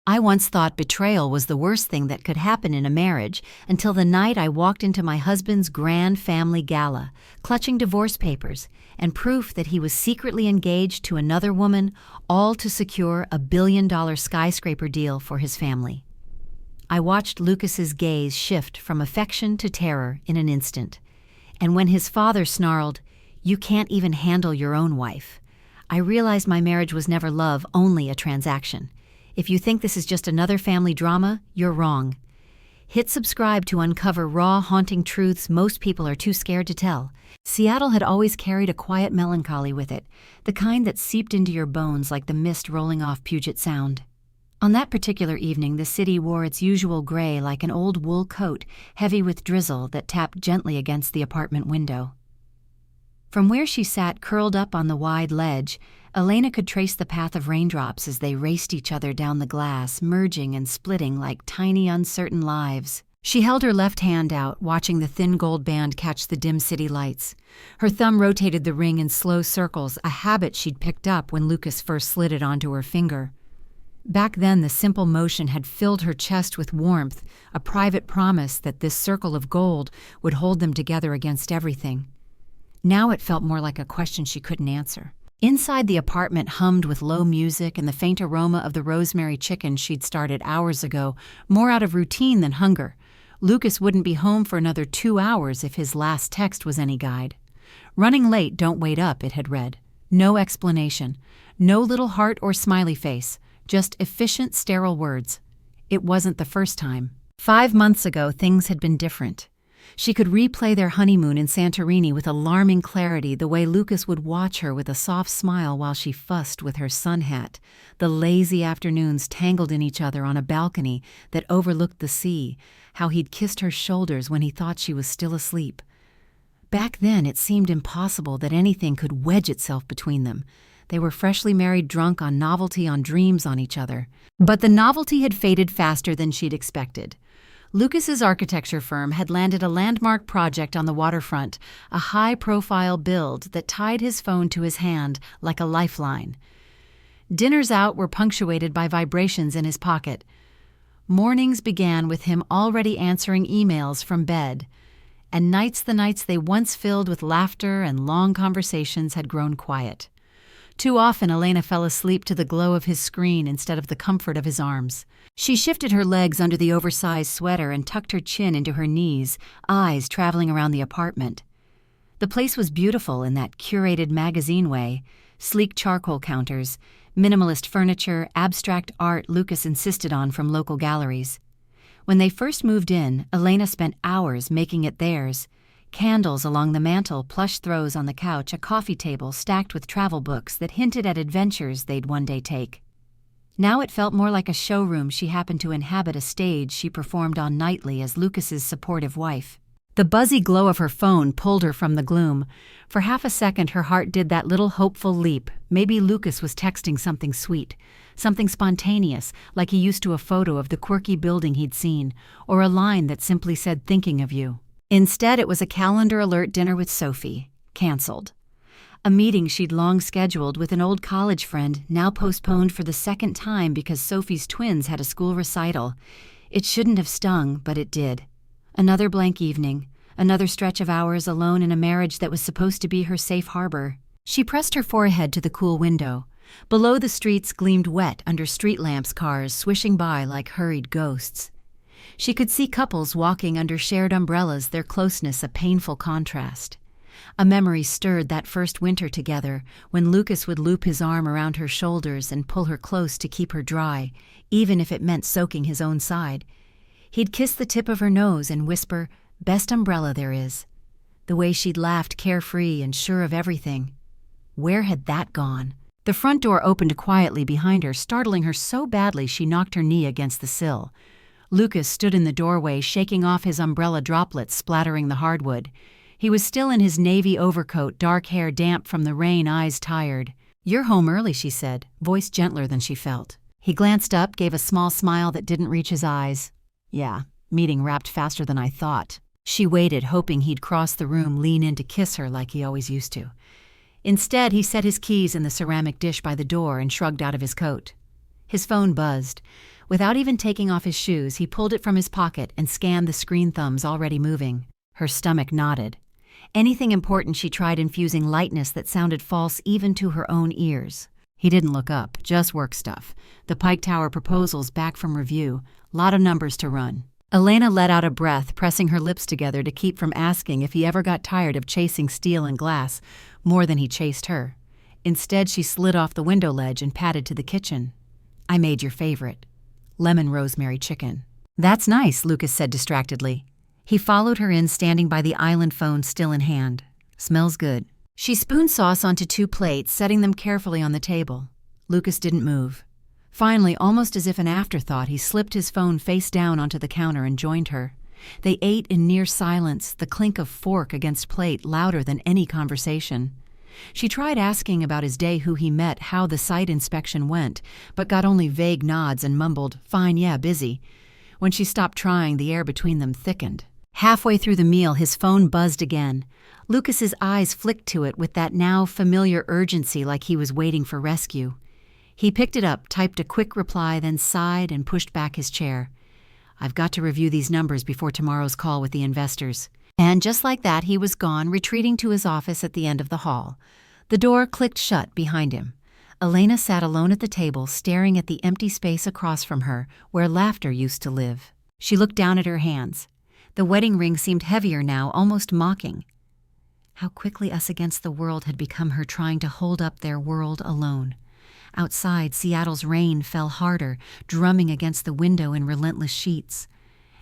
I once thought betrayal was the worst thing that could happen in a marriage until the night I walked into my husband's grand family gala, clutching divorce papers and proof that he was secretly engaged to another woman, all to secure a billion-dollar skyscraper deal for his family. I watched Lucas's gaze shift from affection to terror in an instant, and when his father snarled, "You can't even handle your own wife," I realized my marriage was never love, only a transaction. If you think this is just another family drama, you're wrong. Hit subscribe to uncover raw, haunting truths most people are too scared to tell. Seattle had always carried a quiet melancholy with it, the kind that seeped into your bones like the mist rolling off Puget Sound. On that particular evening, the city wore its usual gray like an old wool coat, heavy with drizzle that tapped gently against the apartment window. From where she sat curled up on the wide ledge, Elena could trace the path of raindrops as they raced each other down the glass, merging and splitting like tiny, uncertain lives. She held her left hand out, watching the thin gold band catch the dim city lights. Her thumb rotated the ring in slow circles, a habit she'd picked up when Lucas first slid it onto her finger. Back then, the simple motion had filled her chest with warmth, a private promise that this circle of gold would hold them together against everything. Now it felt more like a question she couldn't answer. Inside, the apartment hummed with low music and the faint aroma of the rosemary chicken she'd started hours ago, more out of routine than hunger. Lucas wouldn't be home for another 2 hours if his last text was any guide. "Running late, don't wait up," it had read. No explanation. No little heart or smiley face. Just efficient, sterile words. It wasn't the first time. 5 months ago, things had been different. She could replay their honeymoon in Santorini with alarming clarity, the way Lucas would watch her with a soft smile while she fussed with her sun hat, the lazy afternoons tangled in each other on a balcony that overlooked the sea, how he'd kissed her shoulders when he thought she was still asleep. Back then, it seemed impossible that anything could wedge itself between them. They were freshly married, drunk on novelty, on dreams on each other. But the novelty had faded faster than she'd expected. Lucas's architecture firm had landed a landmark project on the waterfront, a high-profile build that tied his phone to his hand like a lifeline. Dinners out were punctuated by vibrations in his pocket. Mornings began with him already answering emails from bed, and the nights they once filled with laughter and long conversations had grown quiet. Too often, Elena fell asleep to the glow of his screen instead of the comfort of his arms. She shifted her legs under the oversized sweater and tucked her chin into her knees, eyes traveling around the apartment. The place was beautiful in that curated magazine way, sleek charcoal counters, minimalist furniture, abstract art Lucas insisted on from local galleries. When they first moved in, Elena spent hours making it theirs. Candles along the mantel, plush throws on the couch, a coffee table stacked with travel books that hinted at adventures they'd one day take. Now it felt more like a showroom she happened to inhabit, a stage she performed on nightly as Lucas's supportive wife. The buzzy glow of her phone pulled her from the gloom. For half a second her heart did that little hopeful leap. Maybe Lucas was texting something sweet, something spontaneous, like he used to a photo of the quirky building he'd seen, or a line that simply said, "Thinking of you." Instead, it was a calendar alert dinner with Sophie, canceled. A meeting she'd long scheduled with an old college friend, now postponed for the second time because Sophie's twins had a school recital. It shouldn't have stung, but it did. Another blank evening, another stretch of hours alone in a marriage that was supposed to be her safe harbor. She pressed her forehead to the cool window. Below, the streets gleamed wet under street lamps, cars swishing by like hurried ghosts. She could see couples walking under shared umbrellas, their closeness a painful contrast. A memory stirred that first winter together, when Lucas would loop his arm around her shoulders and pull her close to keep her dry, even if it meant soaking his own side. He'd kiss the tip of her nose and whisper, "Best umbrella there is." The way she'd laughed carefree and sure of everything. Where had that gone? The front door opened quietly behind her, startling her so badly she knocked her knee against the sill. Lucas stood in the doorway, shaking off his umbrella droplets splattering the hardwood. He was still in his navy overcoat, dark hair damp from the rain, eyes tired. "You're home early," she said, voice gentler than she felt. He glanced up, gave a small smile that didn't reach his eyes. "Yeah, meeting wrapped faster than I thought." She waited, hoping he'd cross the room, lean in to kiss her like he always used to. Instead, he set his keys in the ceramic dish by the door and shrugged out of his coat. His phone buzzed. Without even taking off his shoes, he pulled it from his pocket and scanned the screen thumbs already moving. Her stomach knotted. Anything important she tried infusing lightness that sounded false even to her own ears. He didn't look up, just work stuff. The Pike Tower proposals back from review, lot of numbers to run. Elena let out a breath, pressing her lips together to keep from asking if he ever got tired of chasing steel and glass more than he chased her. Instead, she slid off the window ledge and padded to the kitchen. "I made your favorite. Lemon rosemary chicken." "That's nice," Lucas said distractedly. He followed her in, standing by the island phone still in hand. "Smells good." She spooned sauce onto 2 plates, setting them carefully on the table. Lucas didn't move. Finally, almost as if an afterthought, he slipped his phone face down onto the counter and joined her. They ate in near silence, the clink of fork against plate louder than any conversation. She tried asking about his day, who he met, how the site inspection went, but got only vague nods and mumbled, "Fine, yeah, busy." When she stopped trying, the air between them thickened. Halfway through the meal, his phone buzzed again. Lucas's eyes flicked to it with that now familiar urgency, like he was waiting for rescue. He picked it up, typed a quick reply, then sighed and pushed back his chair. "I've got to review these numbers before tomorrow's call with the investors." And just like that, he was gone, retreating to his office at the end of the hall. The door clicked shut behind him. Elena sat alone at the table, staring at the empty space across from her, where laughter used to live. She looked down at her hands. The wedding ring seemed heavier now, almost mocking. How quickly us against the world had become her trying to hold up their world alone. Outside, Seattle's rain fell harder, drumming against the window in relentless sheets.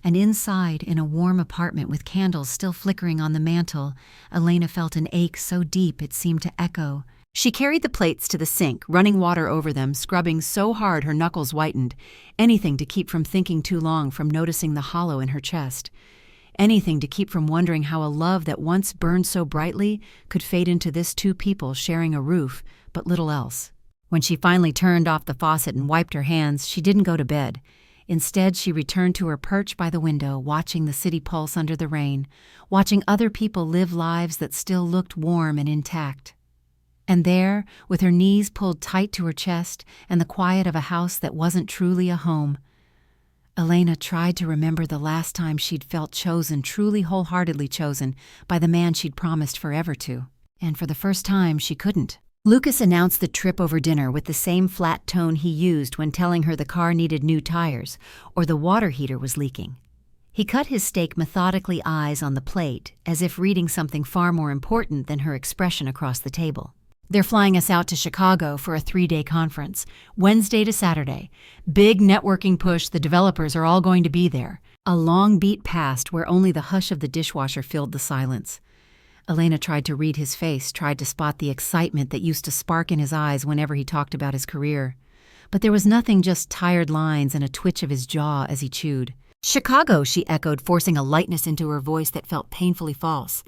And inside, in a warm apartment with candles still flickering on the mantel, Elena felt an ache so deep it seemed to echo. She carried the plates to the sink, running water over them, scrubbing so hard her knuckles whitened, anything to keep from thinking too long, from noticing the hollow in her chest. Anything to keep from wondering how a love that once burned so brightly could fade into this 2 people sharing a roof, but little else. When she finally turned off the faucet and wiped her hands, she didn't go to bed. Instead, she returned to her perch by the window, watching the city pulse under the rain, watching other people live lives that still looked warm and intact. And there, with her knees pulled tight to her chest and the quiet of a house that wasn't truly a home, Elena tried to remember the last time she'd felt chosen, truly wholeheartedly chosen, by the man she'd promised forever to. And for the first time, she couldn't. Lucas announced the trip over dinner with the same flat tone he used when telling her the car needed new tires or the water heater was leaking. He cut his steak methodically, eyes on the plate, as if reading something far more important than her expression across the table. "They're flying us out to Chicago for a 3-day conference, Wednesday to Saturday. Big networking push, the developers are all going to be there." A long beat passed where only the hush of the dishwasher filled the silence. Elena tried to read his face, tried to spot the excitement that used to spark in his eyes whenever he talked about his career. But there was nothing, just tired lines and a twitch of his jaw as he chewed. "Chicago," she echoed, forcing a lightness into her voice that felt painfully false.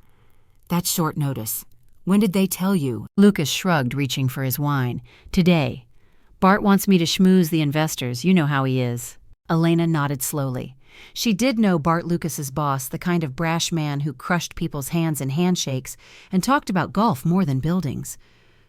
"That's short notice. When did they tell you?" Lucas shrugged, reaching for his wine. "Today. Bart wants me to schmooze the investors. You know how he is." Elena nodded slowly. She did know Bart Lucas's boss, the kind of brash man who crushed people's hands in handshakes and talked about golf more than buildings.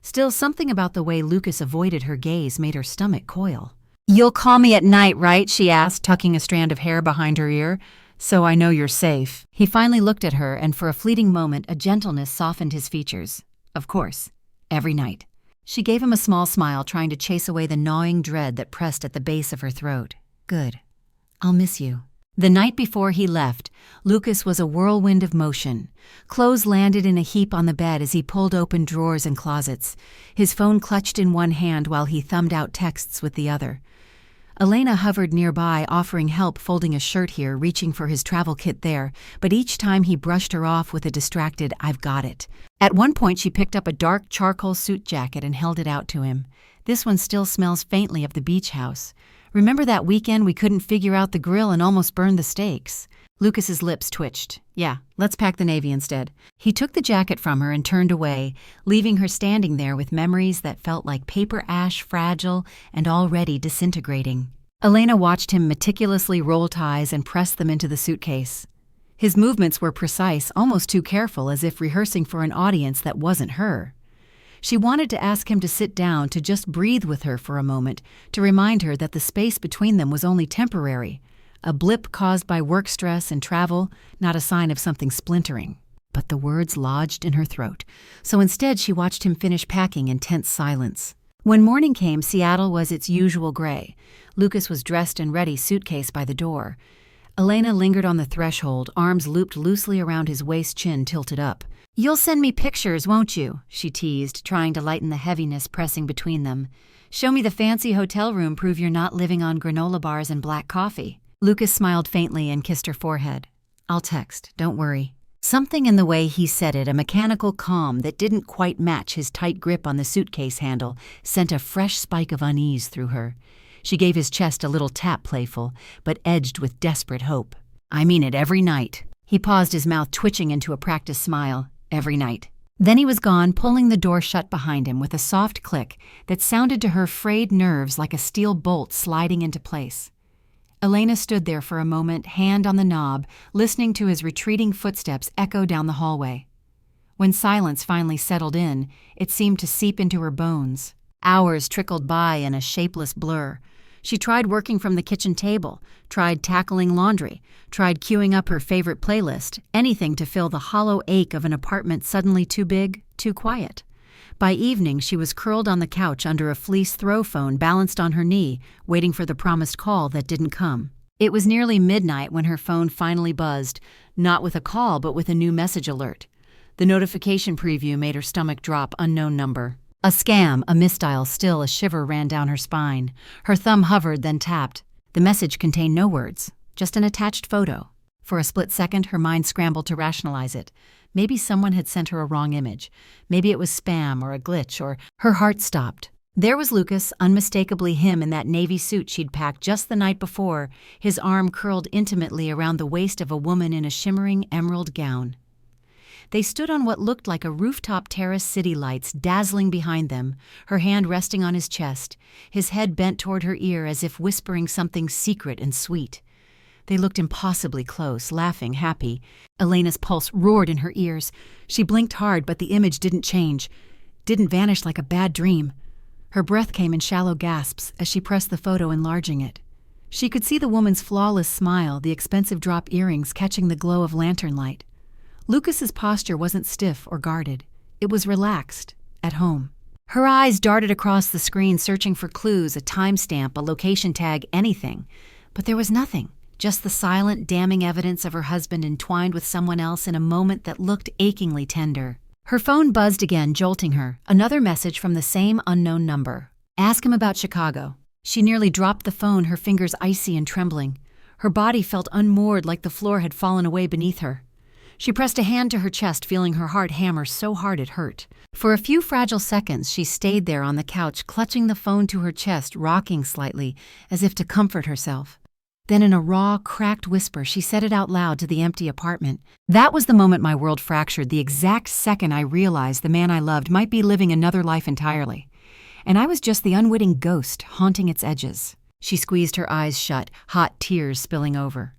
Still, something about the way Lucas avoided her gaze made her stomach coil. "You'll call me at night, right?" she asked, tucking a strand of hair behind her ear. "So I know you're safe." He finally looked at her, and for a fleeting moment a gentleness softened his features. "Of course. Every night." She gave him a small smile, trying to chase away the gnawing dread that pressed at the base of her throat. "Good. I'll miss you." The night before he left, Lucas was a whirlwind of motion. Clothes landed in a heap on the bed as he pulled open drawers and closets, his phone clutched in one hand while he thumbed out texts with the other. Elena hovered nearby, offering help folding a shirt here, reaching for his travel kit there, but each time he brushed her off with a distracted, "I've got it." At one point she picked up a dark charcoal suit jacket and held it out to him. "This one still smells faintly of the beach house. Remember that weekend we couldn't figure out the grill and almost burned the steaks?" Lucas's lips twitched. "Yeah, let's pack the navy instead." He took the jacket from her and turned away, leaving her standing there with memories that felt like paper ash, fragile and already disintegrating. Elena watched him meticulously roll ties and press them into the suitcase. His movements were precise, almost too careful, as if rehearsing for an audience that wasn't her. She wanted to ask him to sit down, to just breathe with her for a moment, to remind her that the space between them was only temporary, a blip caused by work stress and travel, not a sign of something splintering. But the words lodged in her throat, so instead she watched him finish packing in tense silence. When morning came, Seattle was its usual gray. Lucas was dressed and ready, suitcase by the door. Elena lingered on the threshold, arms looped loosely around his waist, chin tilted up. "You'll send me pictures, won't you?" she teased, trying to lighten the heaviness pressing between them. "Show me the fancy hotel room, prove you're not living on granola bars and black coffee." Lucas smiled faintly and kissed her forehead. "I'll text, don't worry." Something in the way he said it, a mechanical calm that didn't quite match his tight grip on the suitcase handle, sent a fresh spike of unease through her. She gave his chest a little tap, playful, but edged with desperate hope. "I mean it every night." He paused, his mouth twitching into a practiced smile. "Every night." Then he was gone, pulling the door shut behind him with a soft click that sounded to her frayed nerves like a steel bolt sliding into place. Elena stood there for a moment, hand on the knob, listening to his retreating footsteps echo down the hallway. When silence finally settled in, it seemed to seep into her bones. Hours trickled by in a shapeless blur. She tried working from the kitchen table, tried tackling laundry, tried queuing up her favorite playlist, anything to fill the hollow ache of an apartment suddenly too big, too quiet. By evening, she was curled on the couch under a fleece throw phone balanced on her knee, waiting for the promised call that didn't come. It was nearly midnight when her phone finally buzzed, not with a call but with a new message alert. The notification preview made her stomach drop. Unknown number. A scam, a misdial. Still, a shiver ran down her spine. Her thumb hovered, then tapped. The message contained no words, just an attached photo. For a split second, her mind scrambled to rationalize it. Maybe someone had sent her a wrong image. Maybe it was spam or a glitch, or her heart stopped. There was Lucas, unmistakably him in that navy suit she'd packed just the night before, his arm curled intimately around the waist of a woman in a shimmering emerald gown. They stood on what looked like a rooftop terrace, city lights dazzling behind them, her hand resting on his chest, his head bent toward her ear as if whispering something secret and sweet. They looked impossibly close, laughing, happy. Elena's pulse roared in her ears. She blinked hard, but the image didn't change, didn't vanish like a bad dream. Her breath came in shallow gasps as she pressed the photo, enlarging it. She could see the woman's flawless smile, the expensive drop earrings catching the glow of lantern light. Lucas's posture wasn't stiff or guarded. It was relaxed, at home. Her eyes darted across the screen, searching for clues, a timestamp, a location tag, anything. But there was nothing. Just the silent, damning evidence of her husband entwined with someone else in a moment that looked achingly tender. Her phone buzzed again, jolting her. Another message from the same unknown number. "Ask him about Chicago." She nearly dropped the phone, her fingers icy and trembling. Her body felt unmoored, like the floor had fallen away beneath her. She pressed a hand to her chest, feeling her heart hammer so hard it hurt. For a few fragile seconds, she stayed there on the couch, clutching the phone to her chest, rocking slightly, as if to comfort herself. Then in a raw, cracked whisper, she said it out loud to the empty apartment. "That was the moment my world fractured, the exact second I realized the man I loved might be living another life entirely. And I was just the unwitting ghost haunting its edges." She squeezed her eyes shut, hot tears spilling over.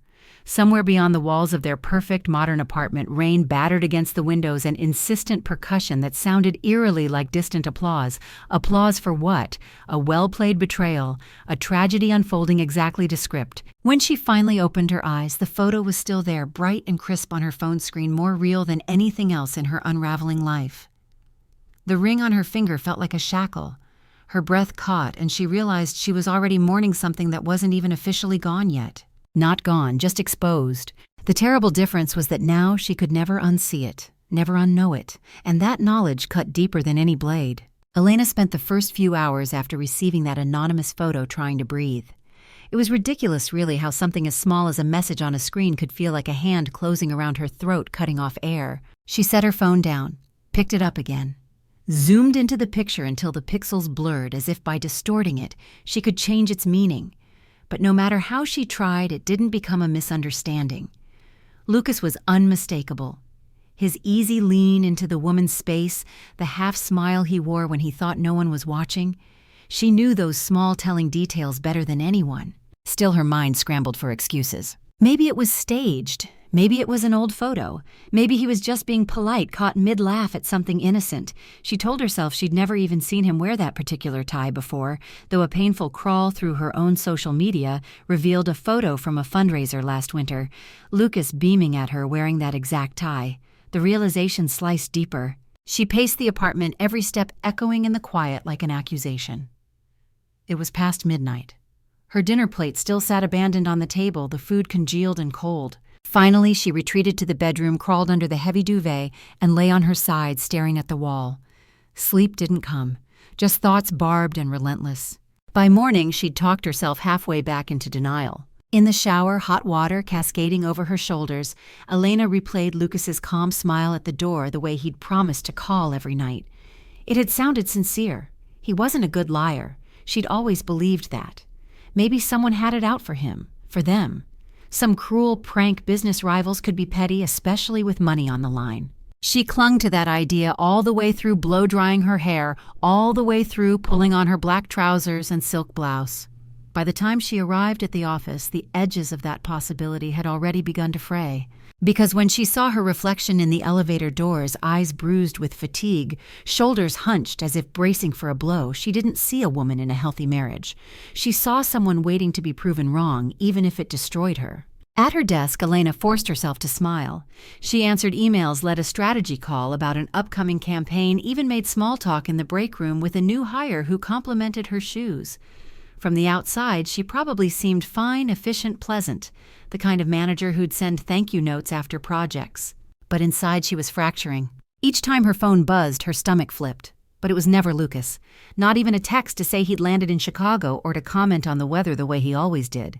Somewhere beyond the walls of their perfect modern apartment, rain battered against the windows, and insistent percussion that sounded eerily like distant applause. Applause for what? A well-played betrayal, a tragedy unfolding exactly to script. When she finally opened her eyes, the photo was still there, bright and crisp on her phone screen, more real than anything else in her unraveling life. The ring on her finger felt like a shackle. Her breath caught, and she realized she was already mourning something that wasn't even officially gone yet. Not gone, just exposed. The terrible difference was that now she could never unsee it, never unknow it, and that knowledge cut deeper than any blade. Elena spent the first few hours after receiving that anonymous photo trying to breathe. It was ridiculous, really, how something as small as a message on a screen could feel like a hand closing around her throat, cutting off air. She set her phone down, picked it up again, zoomed into the picture until the pixels blurred, as if by distorting it, she could change its meaning. But no matter how she tried, it didn't become a misunderstanding. Lucas was unmistakable. His easy lean into the woman's space, the half-smile he wore when he thought no one was watching. She knew those small telling details better than anyone. Still, her mind scrambled for excuses. Maybe it was staged. Maybe it was an old photo. Maybe he was just being polite, caught mid-laugh at something innocent. She told herself she'd never even seen him wear that particular tie before, though a painful crawl through her own social media revealed a photo from a fundraiser last winter, Lucas beaming at her wearing that exact tie. The realization sliced deeper. She paced the apartment, every step echoing in the quiet like an accusation. It was past midnight. Her dinner plate still sat abandoned on the table, the food congealed and cold. Finally, she retreated to the bedroom, crawled under the heavy duvet, and lay on her side, staring at the wall. Sleep didn't come, just thoughts barbed and relentless. By morning, she'd talked herself halfway back into denial. In the shower, hot water cascading over her shoulders, Elena replayed Lucas's calm smile at the door the way he'd promised to call every night. It had sounded sincere. He wasn't a good liar. She'd always believed that. Maybe someone had it out for him, for them. Some cruel prank business rivals could be petty, especially with money on the line. She clung to that idea all the way through blow-drying her hair, all the way through pulling on her black trousers and silk blouse. By the time she arrived at the office, the edges of that possibility had already begun to fray. Because when she saw her reflection in the elevator doors, eyes bruised with fatigue, shoulders hunched as if bracing for a blow, she didn't see a woman in a healthy marriage. She saw someone waiting to be proven wrong, even if it destroyed her. At her desk, Elena forced herself to smile. She answered emails, led a strategy call about an upcoming campaign, even made small talk in the break room with a new hire who complimented her shoes. From the outside, she probably seemed fine, efficient, pleasant, the kind of manager who'd send thank you notes after projects. But inside she was fracturing. Each time her phone buzzed, her stomach flipped. But it was never Lucas. Not even a text to say he'd landed in Chicago or to comment on the weather the way he always did.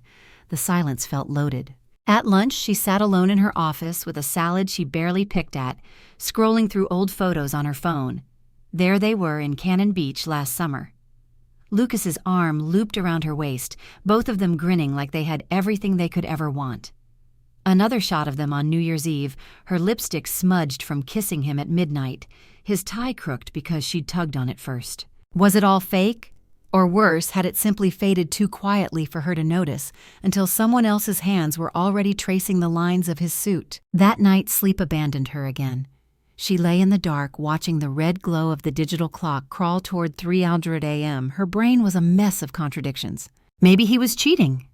The silence felt loaded. At lunch, she sat alone in her office with a salad she barely picked at, scrolling through old photos on her phone. There they were in Cannon Beach last summer. Lucas's arm looped around her waist, both of them grinning like they had everything they could ever want. Another shot of them on New Year's Eve, her lipstick smudged from kissing him at midnight, his tie crooked because she'd tugged on it first. Was it all fake? Or worse, had it simply faded too quietly for her to notice, until someone else's hands were already tracing the lines of his suit? That night, sleep abandoned her again. She lay in the dark, watching the red glow of the digital clock crawl toward 3:00 a.m. Her brain was a mess of contradictions. Maybe he was cheating.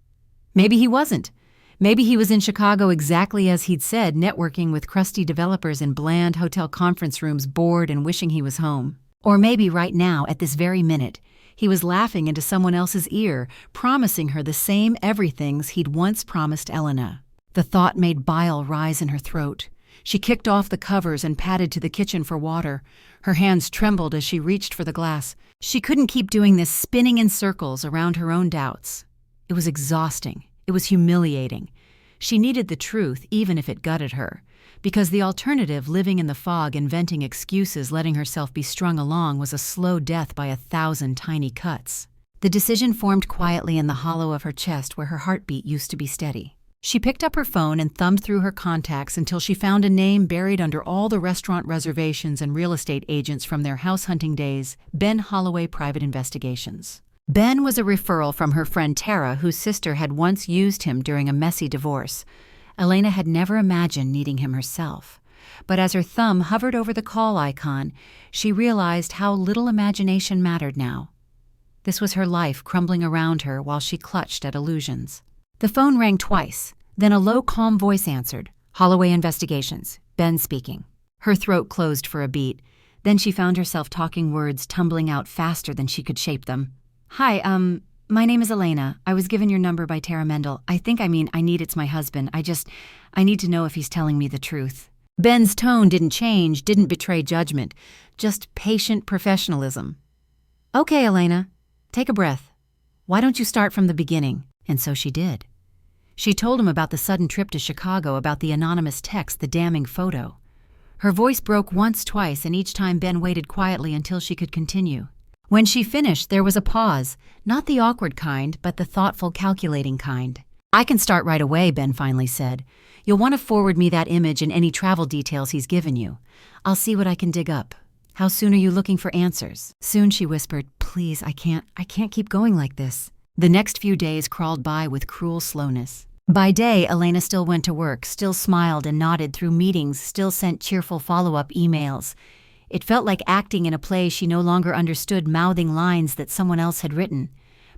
Maybe he wasn't. Maybe he was in Chicago exactly as he'd said, networking with crusty developers in bland hotel conference rooms, bored and wishing he was home. Or maybe right now, at this very minute, he was laughing into someone else's ear, promising her the same everythings he'd once promised Elena. The thought made bile rise in her throat. She kicked off the covers and padded to the kitchen for water. Her hands trembled as she reached for the glass. She couldn't keep doing this, spinning in circles around her own doubts. It was exhausting. It was humiliating. She needed the truth, even if it gutted her, because the alternative, living in the fog, inventing excuses, letting herself be strung along, was a slow death by 1,000 tiny cuts. The decision formed quietly in the hollow of her chest where her heartbeat used to be steady. She picked up her phone and thumbed through her contacts until she found a name buried under all the restaurant reservations and real estate agents from their house hunting days: Ben Holloway Private Investigations. Ben was a referral from her friend Tara, whose sister had once used him during a messy divorce. Elena had never imagined needing him herself. But as her thumb hovered over the call icon, she realized how little imagination mattered now. This was her life crumbling around her while she clutched at illusions. The phone rang twice, then a low, calm voice answered. Holloway Investigations, Ben speaking. Her throat closed for a beat. Then she found herself talking words tumbling out faster than she could shape them. Hi, my name is Elena. I was given your number by Tara Mendel. I need it's my husband. I need to know if he's telling me the truth. Ben's tone didn't change, didn't betray judgment, just patient professionalism. Okay, Elena, take a breath. Why don't you start from the beginning? And so she did. She told him about the sudden trip to Chicago, about the anonymous text, the damning photo. Her voice broke once, twice, and each time Ben waited quietly until she could continue. When she finished, there was a pause, not the awkward kind, but the thoughtful, calculating kind. I can start right away, Ben finally said. You'll want to forward me that image and any travel details he's given you. I'll see what I can dig up. How soon are you looking for answers? Soon, she whispered. Please, I can't keep going like this. The next few days crawled by with cruel slowness. By day, Elena still went to work, still smiled and nodded through meetings, still sent cheerful follow-up emails. It felt like acting in a play she no longer understood, mouthing lines that someone else had written.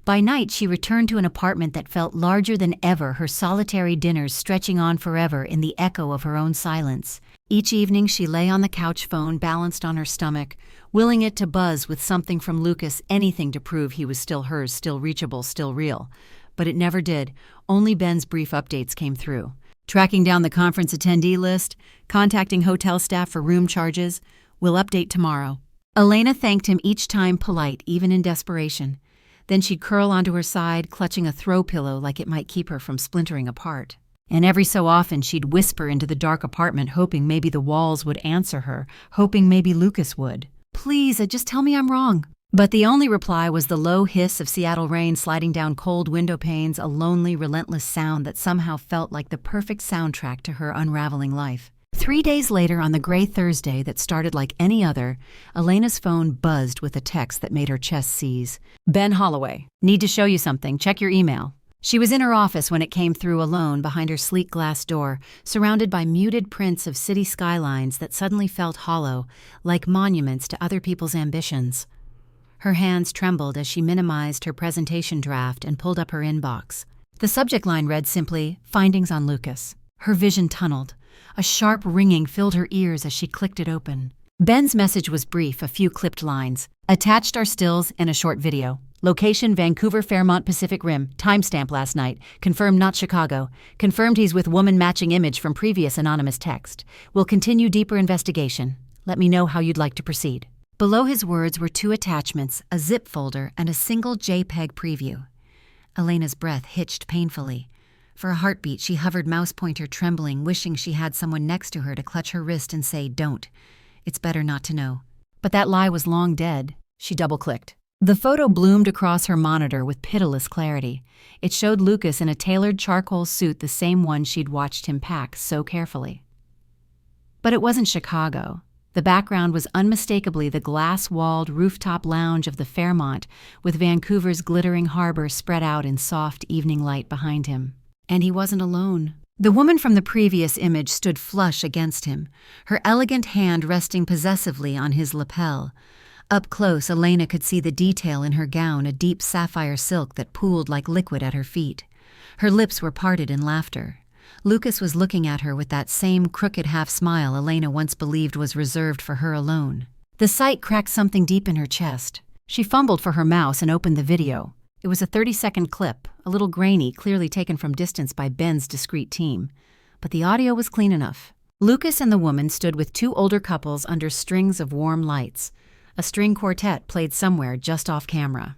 By night, she returned to an apartment that felt larger than ever, her solitary dinners stretching on forever in the echo of her own silence. Each evening, she lay on the couch, phone balanced on her stomach, willing it to buzz with something from Lucas, anything to prove he was still hers, still reachable, still real. But it never did. Only Ben's brief updates came through. Tracking down the conference attendee list, contacting hotel staff for room charges. We'll update tomorrow. Elena thanked him each time, polite, even in desperation. Then she'd curl onto her side, clutching a throw pillow like it might keep her from splintering apart. And every so often she'd whisper into the dark apartment, hoping maybe the walls would answer her, hoping maybe Lucas would. Please, just tell me I'm wrong. But the only reply was the low hiss of Seattle rain sliding down cold window panes, a lonely, relentless sound that somehow felt like the perfect soundtrack to her unraveling life. 3 days later, on the gray Thursday that started like any other, Elena's phone buzzed with a text that made her chest seize. Ben Holloway, need to show you something. Check your email. She was in her office when it came through, alone behind her sleek glass door, surrounded by muted prints of city skylines that suddenly felt hollow, like monuments to other people's ambitions. Her hands trembled as she minimized her presentation draft and pulled up her inbox. The subject line read simply, "Findings on Lucas." Her vision tunneled. A sharp ringing filled her ears as she clicked it open. Ben's message was brief, a few clipped lines. Attached are stills and a short video. Location, Vancouver, Fairmont, Pacific Rim. Timestamp last night. Confirmed not Chicago. Confirmed he's with woman matching image from previous anonymous text. Will continue deeper investigation. Let me know how you'd like to proceed. Below his words were 2 attachments, a zip folder and a single JPEG preview. Elena's breath hitched painfully. For a heartbeat, she hovered, mouse pointer trembling, wishing she had someone next to her to clutch her wrist and say, "Don't. It's better not to know." But that lie was long dead. She double-clicked. The photo bloomed across her monitor with pitiless clarity. It showed Lucas in a tailored charcoal suit, the same one she'd watched him pack so carefully. But it wasn't Chicago. The background was unmistakably the glass-walled rooftop lounge of the Fairmont, with Vancouver's glittering harbor spread out in soft evening light behind him. And he wasn't alone. The woman from the previous image stood flush against him, her elegant hand resting possessively on his lapel. Up close, Elena could see the detail in her gown, a deep sapphire silk that pooled like liquid at her feet. Her lips were parted in laughter. Lucas was looking at her with that same crooked half-smile Elena once believed was reserved for her alone. The sight cracked something deep in her chest. She fumbled for her mouse and opened the video. It was a 30-second clip, a little grainy, clearly taken from distance by Ben's discreet team. But the audio was clean enough. Lucas and the woman stood with 2 older couples under strings of warm lights. A string quartet played somewhere just off camera.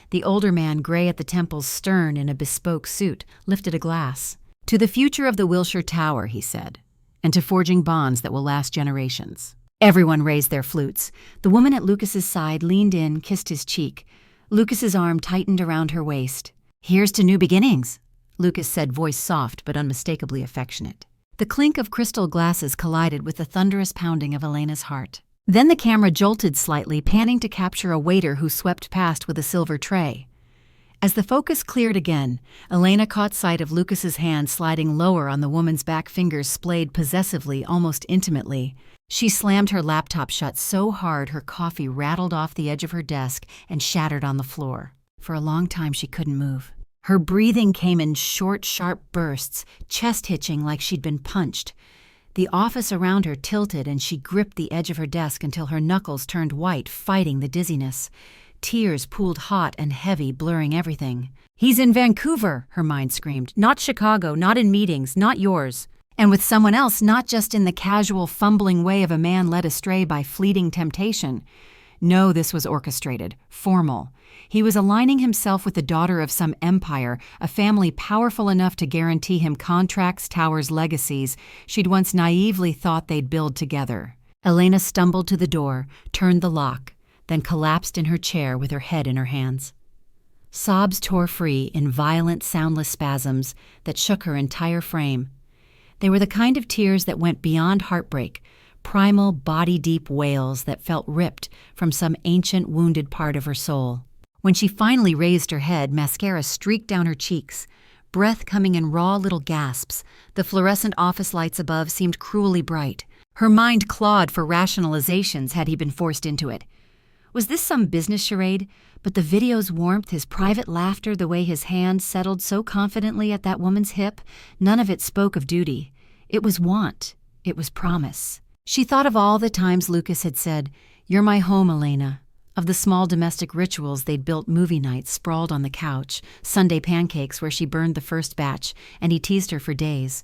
The older man, gray at the temples, stern in a bespoke suit, lifted a glass. "To the future of the Wilshire Tower," he said, "and to forging bonds that will last generations." Everyone raised their flutes. The woman at Lucas's side leaned in, kissed his cheek. Lucas's arm tightened around her waist. "Here's to new beginnings," Lucas said, voice soft but unmistakably affectionate. The clink of crystal glasses collided with the thunderous pounding of Elena's heart. Then the camera jolted slightly, panning to capture a waiter who swept past with a silver tray. As the focus cleared again, Elena caught sight of Lucas's hand sliding lower on the woman's back, fingers splayed possessively, almost intimately. She slammed her laptop shut so hard her coffee rattled off the edge of her desk and shattered on the floor. For a long time she couldn't move. Her breathing came in short, sharp bursts, chest hitching like she'd been punched. The office around her tilted and she gripped the edge of her desk until her knuckles turned white, fighting the dizziness. Tears pooled hot and heavy, blurring everything. "He's in Vancouver," her mind screamed. "Not Chicago, not in meetings, not yours. And with someone else, not just in the casual, fumbling way of a man led astray by fleeting temptation. No, this was orchestrated, formal. He was aligning himself with the daughter of some empire, a family powerful enough to guarantee him contracts, towers, legacies she'd once naively thought they'd build together. Elena stumbled to the door, turned the lock, then collapsed in her chair with her head in her hands. Sobs tore free in violent, soundless spasms that shook her entire frame. They were the kind of tears that went beyond heartbreak, primal, body-deep wails that felt ripped from some ancient, wounded part of her soul. When she finally raised her head, mascara streaked down her cheeks. breath coming in raw little gasps. The fluorescent office lights above seemed cruelly bright. Her mind clawed for rationalizations had he been forced into it. Was this some business charade? But the video's warmth, his private laughter, the way his hand settled so confidently at that woman's hip, none of it spoke of duty. It was want. It was promise. She thought of all the times Lucas had said, "You're my home, Elena." Of the small domestic rituals they'd built, movie nights sprawled on the couch, Sunday pancakes where she burned the first batch, and he teased her for days.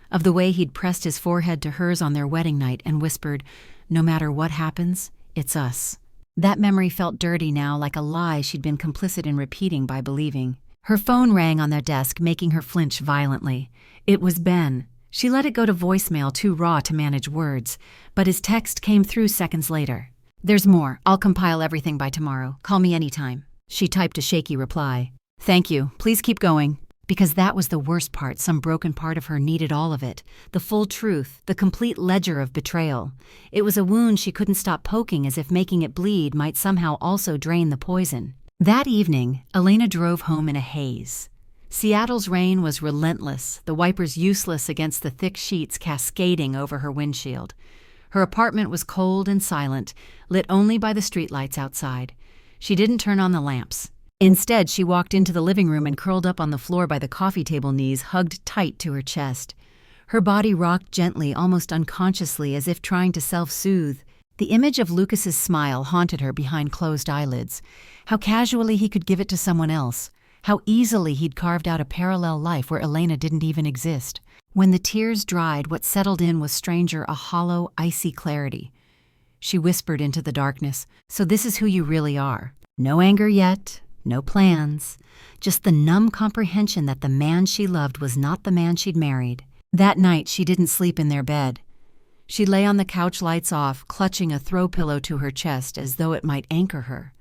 Of the way he'd pressed his forehead to hers on their wedding night and whispered, "No matter what happens, it's us." That memory felt dirty now, like a lie she'd been complicit in repeating by believing. Her phone rang on their desk, making her flinch violently. It was Ben. She let it go to voicemail, too raw to manage words, but his text came through seconds later. "There's more. I'll compile everything by tomorrow. Call me anytime." She typed a shaky reply. "Thank you. Please keep going." Because that was the worst part. Some broken part of her needed all of it. The full truth, the complete ledger of betrayal. It was a wound she couldn't stop poking, as if making it bleed might somehow also drain the poison. That evening, Elena drove home in a haze. Seattle's rain was relentless, the wipers useless against the thick sheets cascading over her windshield. Her apartment was cold and silent, lit only by the streetlights outside. She didn't turn on the lamps. Instead, she walked into the living room and curled up on the floor by the coffee table, knees hugged tight to her chest. Her body rocked gently, almost unconsciously, as if trying to self-soothe. The image of Lucas's smile haunted her behind closed eyelids. How casually he could give it to someone else. How easily he'd carved out a parallel life where Elena didn't even exist. When the tears dried, what settled in was stranger, a hollow, icy clarity. She whispered into the darkness, "So this is who you really are. No anger yet. No plans, just the numb comprehension that the man she loved was not the man she'd married." That night, she didn't sleep in their bed. She lay on the couch, lights off, clutching a throw pillow to her chest as though it might anchor her.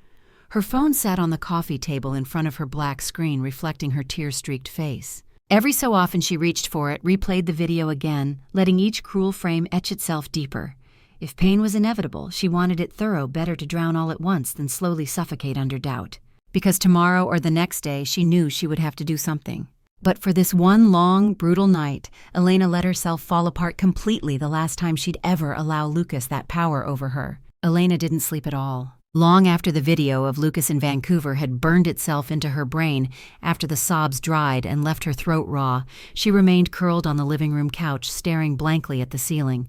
Her phone sat on the coffee table in front of her black screen, reflecting her tear-streaked face. Every so often she reached for it, replayed the video again, letting each cruel frame etch itself deeper. If pain was inevitable, she wanted it thorough, better to drown all at once than slowly suffocate under doubt. Because tomorrow or the next day she knew she would have to do something. But for this one long, brutal night, Elena let herself fall apart completely the last time she'd ever allow Lucas that power over her. Elena didn't sleep at all. Long after the video of Lucas in Vancouver had burned itself into her brain, after the sobs dried and left her throat raw, she remained curled on the living room couch, staring blankly at the ceiling.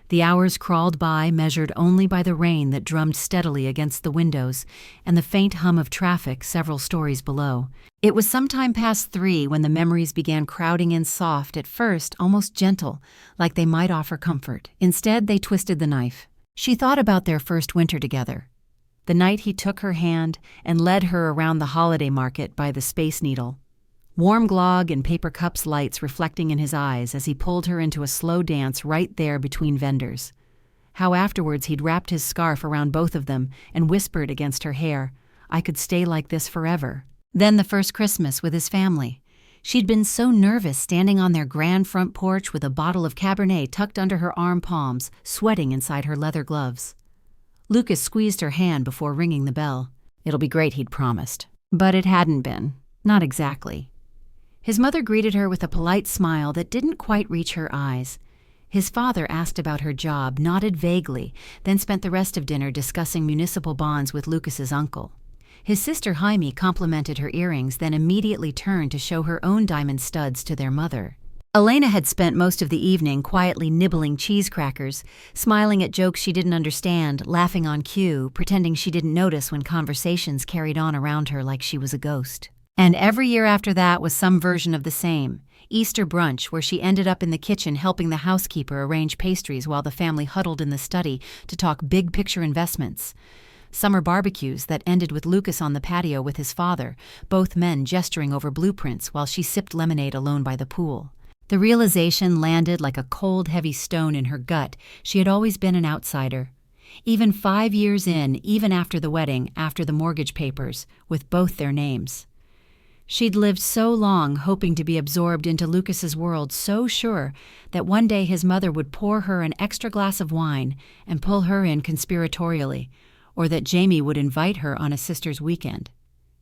The hours crawled by, measured only by the rain that drummed steadily against the windows and the faint hum of traffic several stories below. It was sometime past 3 when the memories began crowding in, soft at first, almost gentle, like they might offer comfort. Instead, they twisted the knife. She thought about their first winter together. The night he took her hand and led her around the holiday market by the Space Needle. Warm glog and paper cups lights reflecting in his eyes as he pulled her into a slow dance right there between vendors. How afterwards he'd wrapped his scarf around both of them and whispered against her hair, "I could stay like this forever." Then the first Christmas with his family. She'd been so nervous standing on their grand front porch with a bottle of Cabernet tucked under her arm palms, sweating inside her leather gloves. Lucas squeezed her hand before ringing the bell. It'll be great, he'd promised. But it hadn't been. Not exactly. His mother greeted her with a polite smile that didn't quite reach her eyes. His father asked about her job, nodded vaguely, then spent the rest of dinner discussing municipal bonds with Lucas's uncle. His sister Jaime complimented her earrings, then immediately turned to show her own diamond studs to their mother. Elena had spent most of the evening quietly nibbling cheese crackers, smiling at jokes she didn't understand, laughing on cue, pretending she didn't notice when conversations carried on around her like she was a ghost. And every year after that was some version of the same. Easter brunch, where she ended up in the kitchen helping the housekeeper arrange pastries while the family huddled in the study to talk big-picture investments. Summer barbecues that ended with Lucas on the patio with his father, both men gesturing over blueprints while she sipped lemonade alone by the pool. The realization landed like a cold, heavy stone in her gut. She had always been an outsider. Even 5 years in, even after the wedding, after the mortgage papers, with both their names. She'd lived so long hoping to be absorbed into Lucas's world, so sure that one day his mother would pour her an extra glass of wine and pull her in conspiratorially, or that Jamie would invite her on a sister's weekend.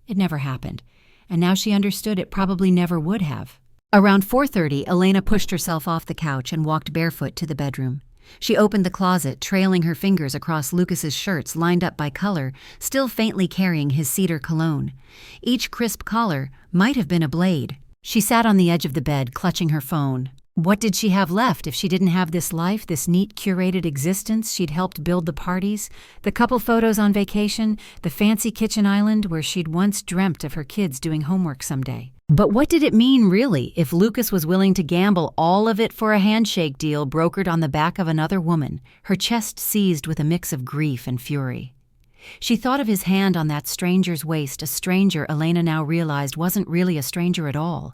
It never happened, and now she understood it probably never would have. Around 4:30, Elena pushed herself off the couch and walked barefoot to the bedroom. She opened the closet, trailing her fingers across Lucas's shirts lined up by color, still faintly carrying his cedar cologne. Each crisp collar might have been a blade. She sat on the edge of the bed, clutching her phone. What did she have left if she didn't have this life, this neat, curated existence she'd helped build, the parties, the couple photos on vacation, the fancy kitchen island where she'd once dreamt of her kids doing homework someday? But what did it mean, really, if Lucas was willing to gamble all of it for a handshake deal brokered on the back of another woman, her chest seized with a mix of grief and fury? She thought of his hand on that stranger's waist, a stranger Elena now realized wasn't really a stranger at all.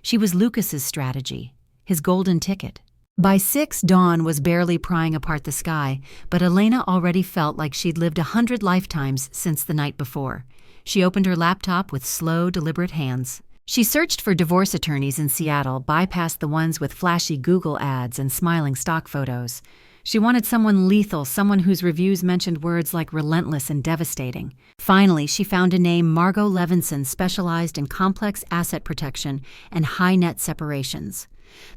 She was Lucas's strategy, his golden ticket. By 6, dawn was barely prying apart the sky, but Elena already felt like she'd lived 100 lifetimes since the night before. She opened her laptop with slow, deliberate hands. She searched for divorce attorneys in Seattle, bypassed the ones with flashy Google ads and smiling stock photos. She wanted someone lethal, someone whose reviews mentioned words like relentless and devastating. Finally, she found a name: Margot Levinson, specialized in complex asset protection and high-net separations.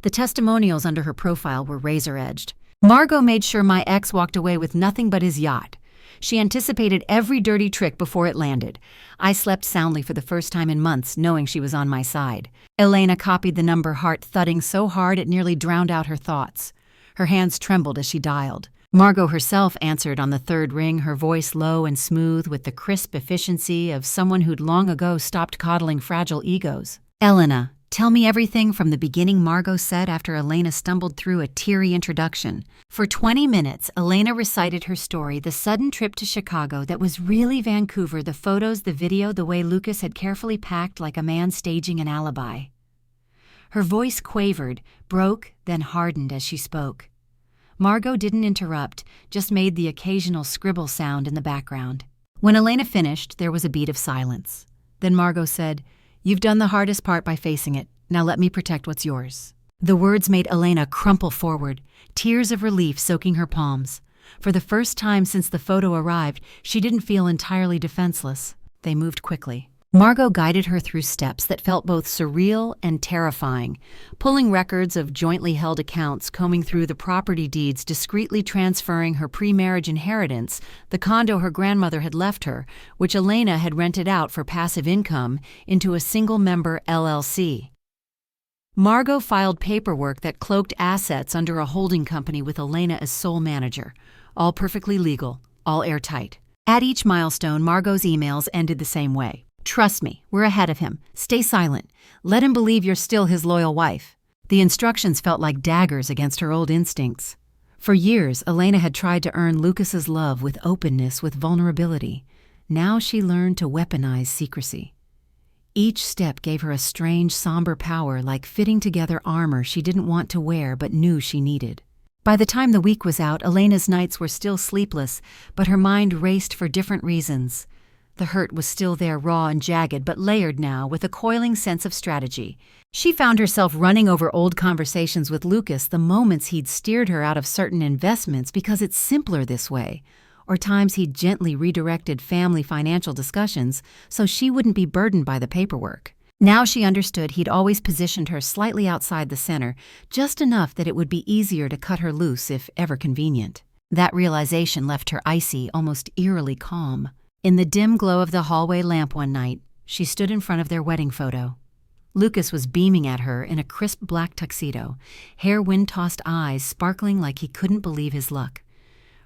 The testimonials under her profile were razor-edged. Margot made sure my ex walked away with nothing but his yacht. She anticipated every dirty trick before it landed. I slept soundly for the first time in months, knowing she was on my side. Elena copied the number, heart thudding so hard it nearly drowned out her thoughts. Her hands trembled as she dialed. Margot herself answered on the 3rd ring, her voice low and smooth with the crisp efficiency of someone who'd long ago stopped coddling fragile egos. "Elena, tell me everything from the beginning," Margot said after Elena stumbled through a teary introduction. For 20 minutes, Elena recited her story: the sudden trip to Chicago that was really Vancouver, the photos, the video, the way Lucas had carefully packed like a man staging an alibi. Her voice quavered, broke, then hardened as she spoke. Margot didn't interrupt, just made the occasional scribble sound in the background. When Elena finished, there was a beat of silence. Then Margot said, "You've done the hardest part by facing it. Now let me protect what's yours." The words made Elena crumple forward, tears of relief soaking her palms. For the first time since the photo arrived, she didn't feel entirely defenseless. They moved quickly. Margot guided her through steps that felt both surreal and terrifying, pulling records of jointly held accounts, combing through the property deeds, discreetly transferring her pre-marriage inheritance, the condo her grandmother had left her, which Elena had rented out for passive income, into a single-member LLC. Margot filed paperwork that cloaked assets under a holding company with Elena as sole manager, all perfectly legal, all airtight. At each milestone, Margot's emails ended the same way. "Trust me, we're ahead of him. Stay silent. Let him believe you're still his loyal wife." The instructions felt like daggers against her old instincts. For years, Elena had tried to earn Lucas's love with openness, with vulnerability. Now she learned to weaponize secrecy. Each step gave her a strange, somber power, like fitting together armor she didn't want to wear but knew she needed. By the time the week was out, Elena's nights were still sleepless, but her mind raced for different reasons. The hurt was still there, raw and jagged, but layered now with a coiling sense of strategy. She found herself running over old conversations with Lucas, the moments he'd steered her out of certain investments because it's simpler this way, or times he'd gently redirected family financial discussions so she wouldn't be burdened by the paperwork. Now she understood he'd always positioned her slightly outside the center, just enough that it would be easier to cut her loose if ever convenient. That realization left her icy, almost eerily calm. In the dim glow of the hallway lamp one night, she stood in front of their wedding photo. Lucas was beaming at her in a crisp black tuxedo, hair wind-tossed eyes sparkling like he couldn't believe his luck.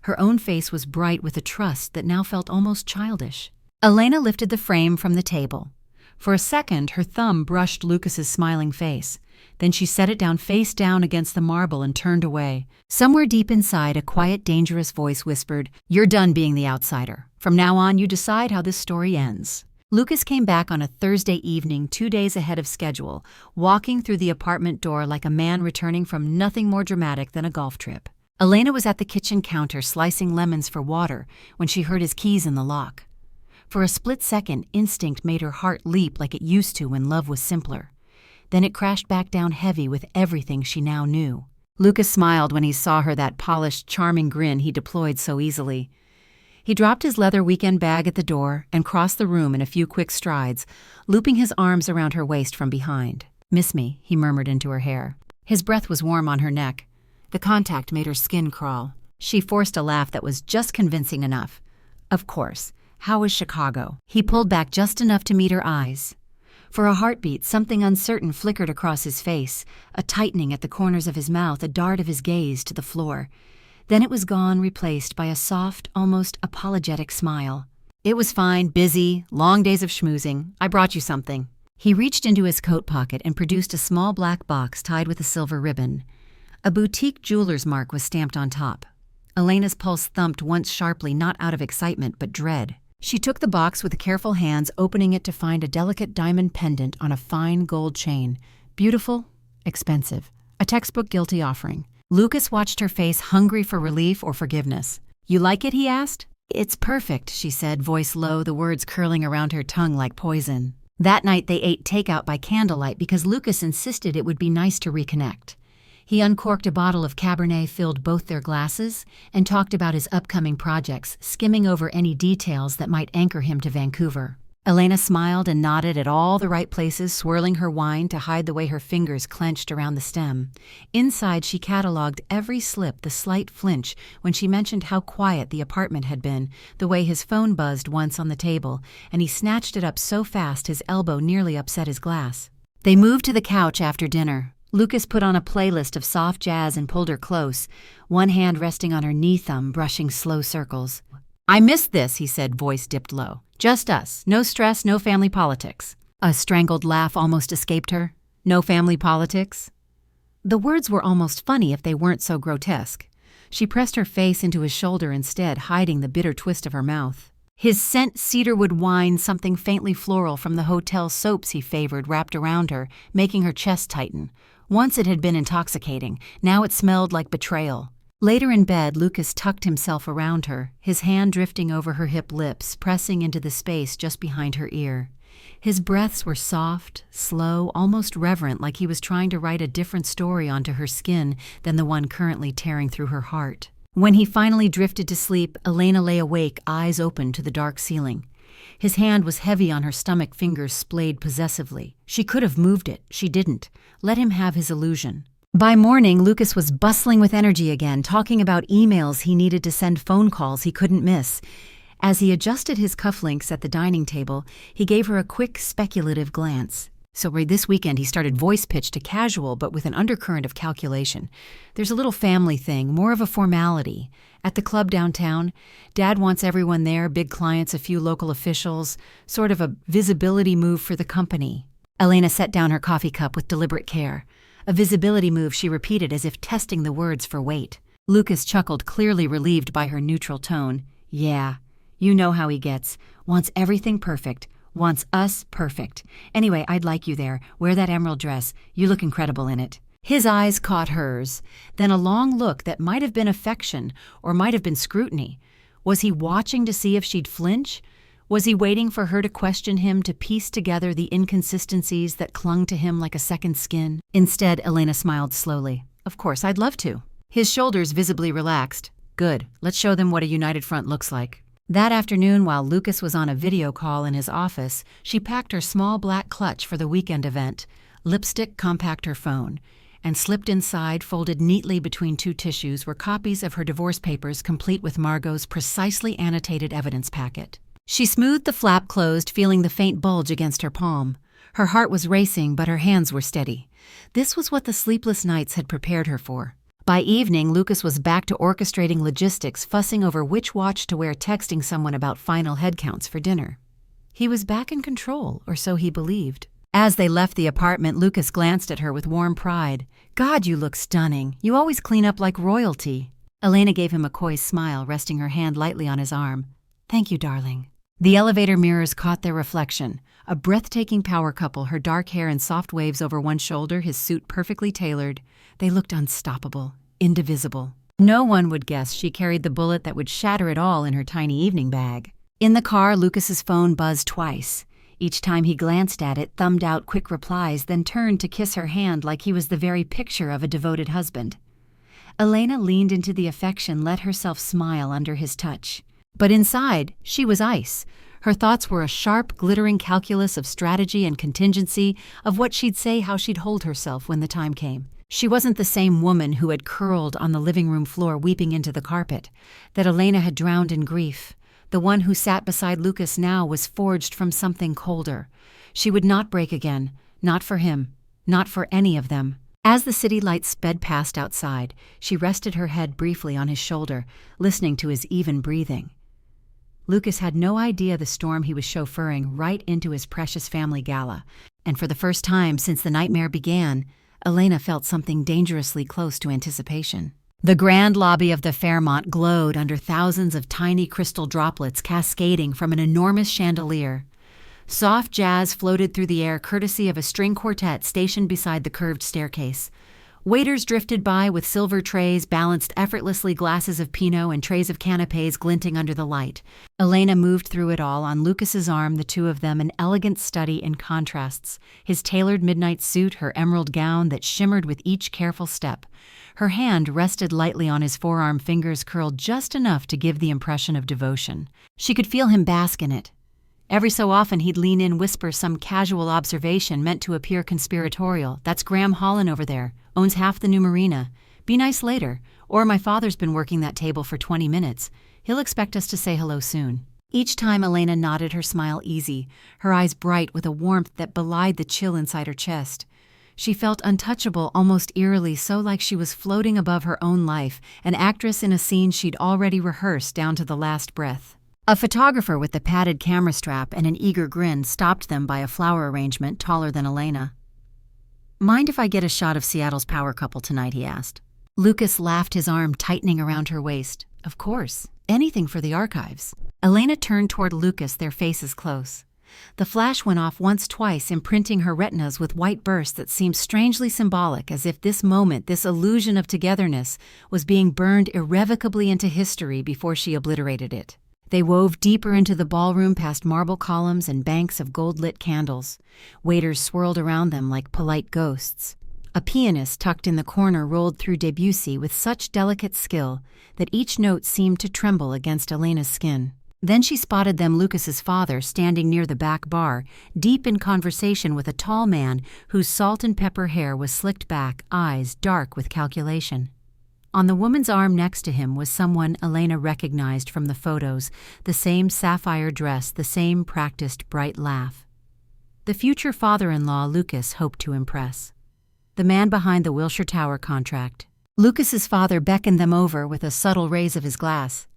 Her own face was bright with a trust that now felt almost childish. Elena lifted the frame from the table. For a second, her thumb brushed Lucas's smiling face. Then she set it down face down against the marble and turned away. Somewhere deep inside, a quiet, dangerous voice whispered, "You're done being the outsider. From now on, you decide how this story ends." Lucas came back on a Thursday evening, 2 days ahead of schedule, walking through the apartment door like a man returning from nothing more dramatic than a golf trip. Elena was at the kitchen counter slicing lemons for water when she heard his keys in the lock. For a split second, instinct made her heart leap like it used to when love was simpler. Then it crashed back down heavy with everything she now knew. Lucas smiled when he saw her, that polished, charming grin he deployed so easily. He dropped his leather weekend bag at the door and crossed the room in a few quick strides, looping his arms around her waist from behind. "Miss me," he murmured into her hair. His breath was warm on her neck. The contact made her skin crawl. She forced a laugh that was just convincing enough. "Of course. How is Chicago?" He pulled back just enough to meet her eyes. For a heartbeat, something uncertain flickered across his face, a tightening at the corners of his mouth, a dart of his gaze to the floor. Then it was gone, replaced by a soft, almost apologetic smile. "It was fine, busy, long days of schmoozing. I brought you something." He reached into his coat pocket and produced a small black box tied with a silver ribbon. A boutique jeweler's mark was stamped on top. Elena's pulse thumped once sharply, not out of excitement, but dread. She took the box with careful hands, opening it to find a delicate diamond pendant on a fine gold chain. Beautiful, expensive. A textbook guilty offering. Lucas watched her face, hungry for relief or forgiveness. "You like it?" he asked. "It's perfect," she said, voice low, the words curling around her tongue like poison. That night they ate takeout by candlelight because Lucas insisted it would be nice to reconnect. He uncorked a bottle of Cabernet, filled both their glasses, and talked about his upcoming projects, skimming over any details that might anchor him to Vancouver. Elena smiled and nodded at all the right places, swirling her wine to hide the way her fingers clenched around the stem. Inside, she catalogued every slip, the slight flinch when she mentioned how quiet the apartment had been, the way his phone buzzed once on the table, and he snatched it up so fast his elbow nearly upset his glass. They moved to the couch after dinner. Lucas put on a playlist of soft jazz and pulled her close, one hand resting on her knee thumb, brushing slow circles. "I missed this," he said, voice dipped low. "Just us. No stress, no family politics." A strangled laugh almost escaped her. "No family politics?" The words were almost funny if they weren't so grotesque. She pressed her face into his shoulder instead, hiding the bitter twist of her mouth. His scent cedarwood wine, something faintly floral from the hotel soaps he favored, wrapped around her, making her chest tighten. Once it had been intoxicating, now it smelled like betrayal. Later in bed, Lucas tucked himself around her, his hand drifting over her hip lips, pressing into the space just behind her ear. His breaths were soft, slow, almost reverent, like he was trying to write a different story onto her skin than the one currently tearing through her heart. When he finally drifted to sleep, Elena lay awake, eyes open to the dark ceiling. His hand was heavy on her stomach, fingers splayed possessively. She could have moved it. She didn't. Let him have his illusion. By morning, Lucas was bustling with energy again, talking about emails he needed to send, phone calls he couldn't miss. As he adjusted his cufflinks at the dining table, he gave her a quick, speculative glance. So this weekend he started voice pitch to casual, but with an undercurrent of calculation. "There's a little family thing, more of a formality. At the club downtown, Dad wants everyone there, big clients, a few local officials, sort of a visibility move for the company." Elena set down her coffee cup with deliberate care. "A visibility move," she repeated as if testing the words for weight. Lucas chuckled, clearly relieved by her neutral tone. "Yeah, you know how he gets. Wants everything perfect. Wants us perfect. Anyway, I'd like you there. Wear that emerald dress. You look incredible in it." His eyes caught hers, then a long look that might have been affection or might have been scrutiny. Was he watching to see if she'd flinch? Was he waiting for her to question him, to piece together the inconsistencies that clung to him like a second skin? Instead, Elena smiled slowly. "Of course, I'd love to." His shoulders visibly relaxed. "Good. Let's show them what a united front looks like." That afternoon, while Lucas was on a video call in his office, she packed her small black clutch for the weekend event, lipstick, compact, her phone, and slipped inside, folded neatly between two tissues, were copies of her divorce papers complete with Margot's precisely annotated evidence packet. She smoothed the flap closed, feeling the faint bulge against her palm. Her heart was racing, but her hands were steady. This was what the sleepless nights had prepared her for. By evening, Lucas was back to orchestrating logistics, fussing over which watch to wear, texting someone about final headcounts for dinner. He was back in control, or so he believed. As they left the apartment, Lucas glanced at her with warm pride. "God, you look stunning. You always clean up like royalty." Elena gave him a coy smile, resting her hand lightly on his arm. "Thank you, darling." The elevator mirrors caught their reflection. A breathtaking power couple, her dark hair in soft waves over one shoulder, his suit perfectly tailored. They looked unstoppable, indivisible. No one would guess she carried the bullet that would shatter it all in her tiny evening bag. In the car, Lucas's phone buzzed twice. Each time he glanced at it, thumbed out quick replies, then turned to kiss her hand like he was the very picture of a devoted husband. Elena leaned into the affection, let herself smile under his touch. But inside, she was ice. Her thoughts were a sharp, glittering calculus of strategy and contingency, of what she'd say, how she'd hold herself when the time came. She wasn't the same woman who had curled on the living room floor weeping into the carpet, that Elena had drowned in grief. The one who sat beside Lucas now was forged from something colder. She would not break again, not for him, not for any of them. As the city lights sped past outside, she rested her head briefly on his shoulder, listening to his even breathing. Lucas had no idea the storm he was chauffeuring right into his precious family gala, and for the first time since the nightmare began, Elena felt something dangerously close to anticipation. The grand lobby of the Fairmont glowed under thousands of tiny crystal droplets cascading from an enormous chandelier. Soft jazz floated through the air courtesy of a string quartet stationed beside the curved staircase. Waiters drifted by with silver trays, balanced effortlessly glasses of Pinot and trays of canapés glinting under the light. Elena moved through it all, on Lucas's arm, the two of them, an elegant study in contrasts, his tailored midnight suit, her emerald gown that shimmered with each careful step. Her hand rested lightly on his forearm, fingers curled just enough to give the impression of devotion. She could feel him bask in it. Every so often he'd lean in, whisper some casual observation meant to appear conspiratorial. "That's Graham Holland over there. Owns half the new marina. Be nice later. Or my father's been working that table for 20 minutes. He'll expect us to say hello soon." Each time Elena nodded, her smile easy, her eyes bright with a warmth that belied the chill inside her chest. She felt untouchable, almost eerily, so like she was floating above her own life, an actress in a scene she'd already rehearsed down to the last breath. A photographer with the padded camera strap and an eager grin stopped them by a flower arrangement taller than Elena. "Mind if I get a shot of Seattle's power couple tonight?" he asked. Lucas laughed, his arm tightening around her waist. "Of course. Anything for the archives." Elena turned toward Lucas, their faces close. The flash went off once, twice, imprinting her retinas with white bursts that seemed strangely symbolic, as if this moment, this illusion of togetherness, was being burned irrevocably into history before she obliterated it. They wove deeper into the ballroom past marble columns and banks of gold-lit candles. Waiters swirled around them like polite ghosts. A pianist tucked in the corner rolled through Debussy with such delicate skill that each note seemed to tremble against Elena's skin. Then she spotted them, Lucas's father, standing near the back bar, deep in conversation with a tall man whose salt and pepper hair was slicked back, eyes dark with calculation. On the woman's arm next to him was someone Elena recognized from the photos, the same sapphire dress, the same practiced bright laugh. The future father-in-law Lucas hoped to impress. The man behind the Wilshire Tower contract. Lucas's father beckoned them over with a subtle raise of his glass.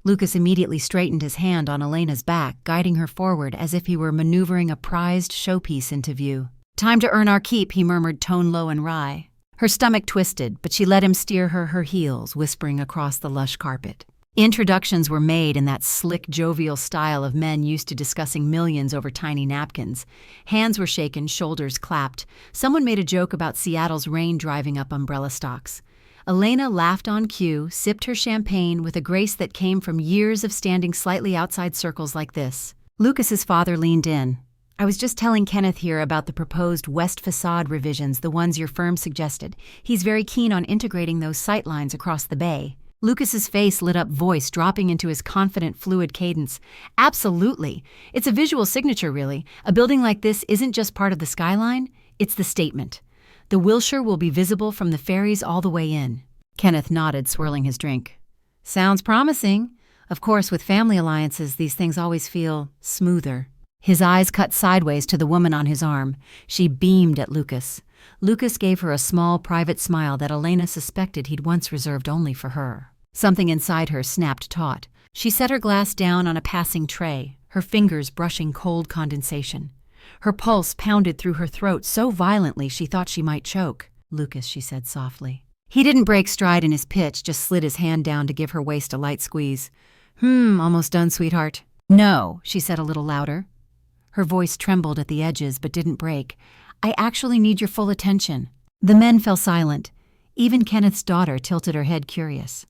Lucas immediately straightened his hand on Elena's back, guiding her forward as if he were maneuvering a prized showpiece into view. "Time to earn our keep," he murmured, tone low and wry. Her stomach twisted, but she let him steer her heels, whispering across the lush carpet. Introductions were made in that slick, jovial style of men used to discussing millions over tiny napkins. Hands were shaken, shoulders clapped. Someone made a joke about Seattle's rain driving up umbrella stalks. Elena laughed on cue, sipped her champagne with a grace that came from years of standing slightly outside circles like this. Lucas's father leaned in. "I was just telling Kenneth here about the proposed west facade revisions, the ones your firm suggested. He's very keen on integrating those sightlines across the bay." Lucas's face lit up, voice dropping into his confident, fluid cadence. "Absolutely. It's a visual signature, really. A building like this isn't just part of the skyline, it's the statement. The Wilshire will be visible from the ferries all the way in." Kenneth nodded, swirling his drink. "Sounds promising. Of course, with family alliances, these things always feel smoother." His eyes cut sideways to the woman on his arm. She beamed at Lucas. Lucas gave her a small, private smile that Elena suspected he'd once reserved only for her. Something inside her snapped taut. She set her glass down on a passing tray, her fingers brushing cold condensation. Her pulse pounded through her throat so violently she thought she might choke. "Lucas," she said softly. He didn't break stride in his pitch, just slid his hand down to give her waist a light squeeze. Almost done, sweetheart." "No," she said a little louder. Her voice trembled at the edges but didn't break. "I actually need your full attention." The men fell silent. Even Kenneth's daughter tilted her head, curious.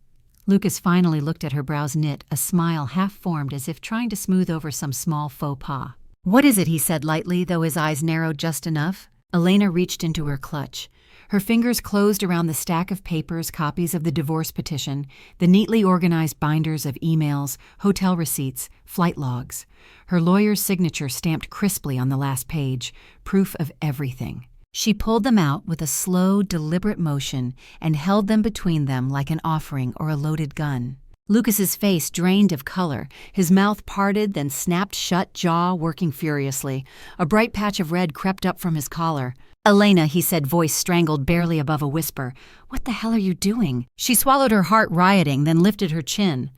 Lucas finally looked at her brows knit, a smile half-formed as if trying to smooth over some small faux pas. "What is it?" he said lightly, though his eyes narrowed just enough. Elena reached into her clutch. Her fingers closed around the stack of papers, copies of the divorce petition, the neatly organized binders of emails, hotel receipts, flight logs. Her lawyer's signature stamped crisply on the last page, proof of everything. She pulled them out with a slow, deliberate motion and held them between them like an offering or a loaded gun. Lucas's face drained of color, his mouth parted, then snapped shut, jaw working furiously. A bright patch of red crept up from his collar. "Elena," he said, voice strangled barely above a whisper. "What the hell are you doing?" She swallowed, her heart rioting, then lifted her chin.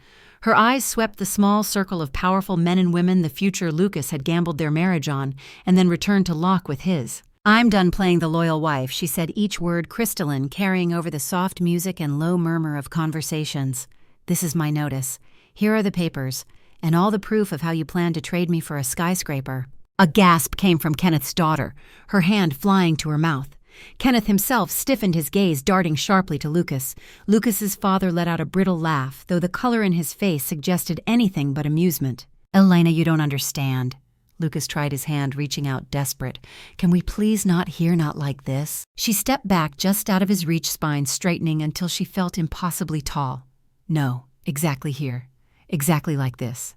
Her eyes swept the small circle of powerful men and women the future Lucas had gambled their marriage on, and then returned to lock with his. "I'm done playing the loyal wife," she said, each word crystalline, carrying over the soft music and low murmur of conversations. "This is my notice. Here are the papers, and all the proof of how you plan to trade me for a skyscraper." A gasp came from Kenneth's daughter, her hand flying to her mouth. Kenneth himself stiffened, his gaze darting sharply to Lucas. Lucas's father let out a brittle laugh, though the color in his face suggested anything but amusement. "Elena, you don't understand." Lucas tried his hand, reaching out desperate. "Can we please not here, not like this?" She stepped back just out of his reach, spine straightening until she felt impossibly tall. "No, exactly here. Exactly like this.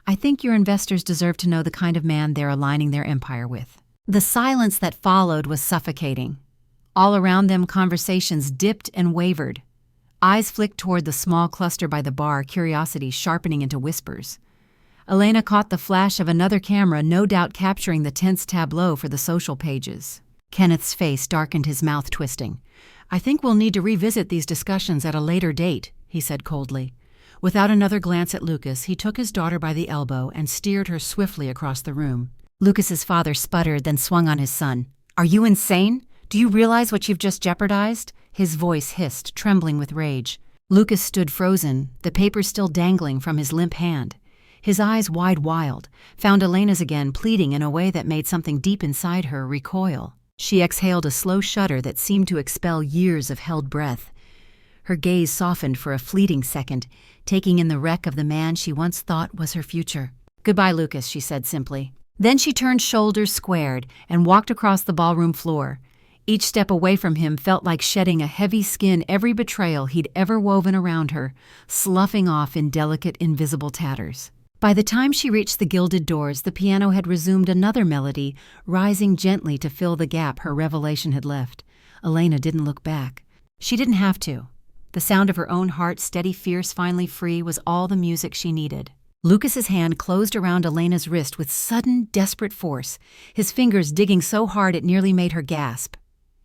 I think your investors deserve to know the kind of man they're aligning their empire with." The silence that followed was suffocating. All around them, conversations dipped and wavered. Eyes flicked toward the small cluster by the bar, curiosity sharpening into whispers. Elena caught the flash of another camera, no doubt capturing the tense tableau for the social pages. Kenneth's face darkened, his mouth twisting. "I think we'll need to revisit these discussions at a later date," he said coldly. Without another glance at Lucas, he took his daughter by the elbow and steered her swiftly across the room. Lucas's father sputtered, then swung on his son. "Are you insane? Do you realize what you've just jeopardized?" His voice hissed, trembling with rage. Lucas stood frozen, the papers still dangling from his limp hand. His eyes wide, found Elena's again, pleading in a way that made something deep inside her recoil. She exhaled a slow shudder that seemed to expel years of held breath. Her gaze softened for a fleeting second, taking in the wreck of the man she once thought was her future. "Goodbye, Lucas," she said simply. Then she turned, shoulders squared, and walked across the ballroom floor. Each step away from him felt like shedding a heavy skin, every betrayal he'd ever woven around her, sloughing off in delicate, invisible tatters. By the time she reached the gilded doors, the piano had resumed another melody, rising gently to fill the gap her revelation had left. Elena didn't look back. She didn't have to. The sound of her own heart, steady, fierce, finally free, was all the music she needed. Lucas's hand closed around Elena's wrist with sudden, desperate force, his fingers digging so hard it nearly made her gasp.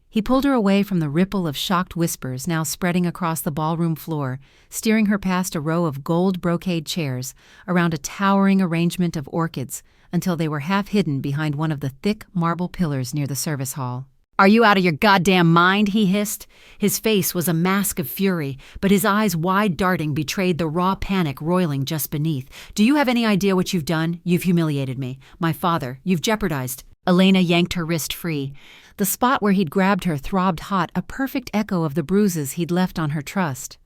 He pulled her away from the ripple of shocked whispers now spreading across the ballroom floor, steering her past a row of gold brocade chairs, around a towering arrangement of orchids, until they were half hidden behind one of the thick marble pillars near the service hall. "Are you out of your goddamn mind?" he hissed. His face was a mask of fury, but his eyes, wide darting, betrayed the raw panic roiling just beneath. "Do you have any idea what you've done? You've humiliated me. My father. You've jeopardized." Elena yanked her wrist free. The spot where he'd grabbed her throbbed hot, a perfect echo of the bruises he'd left on her trust.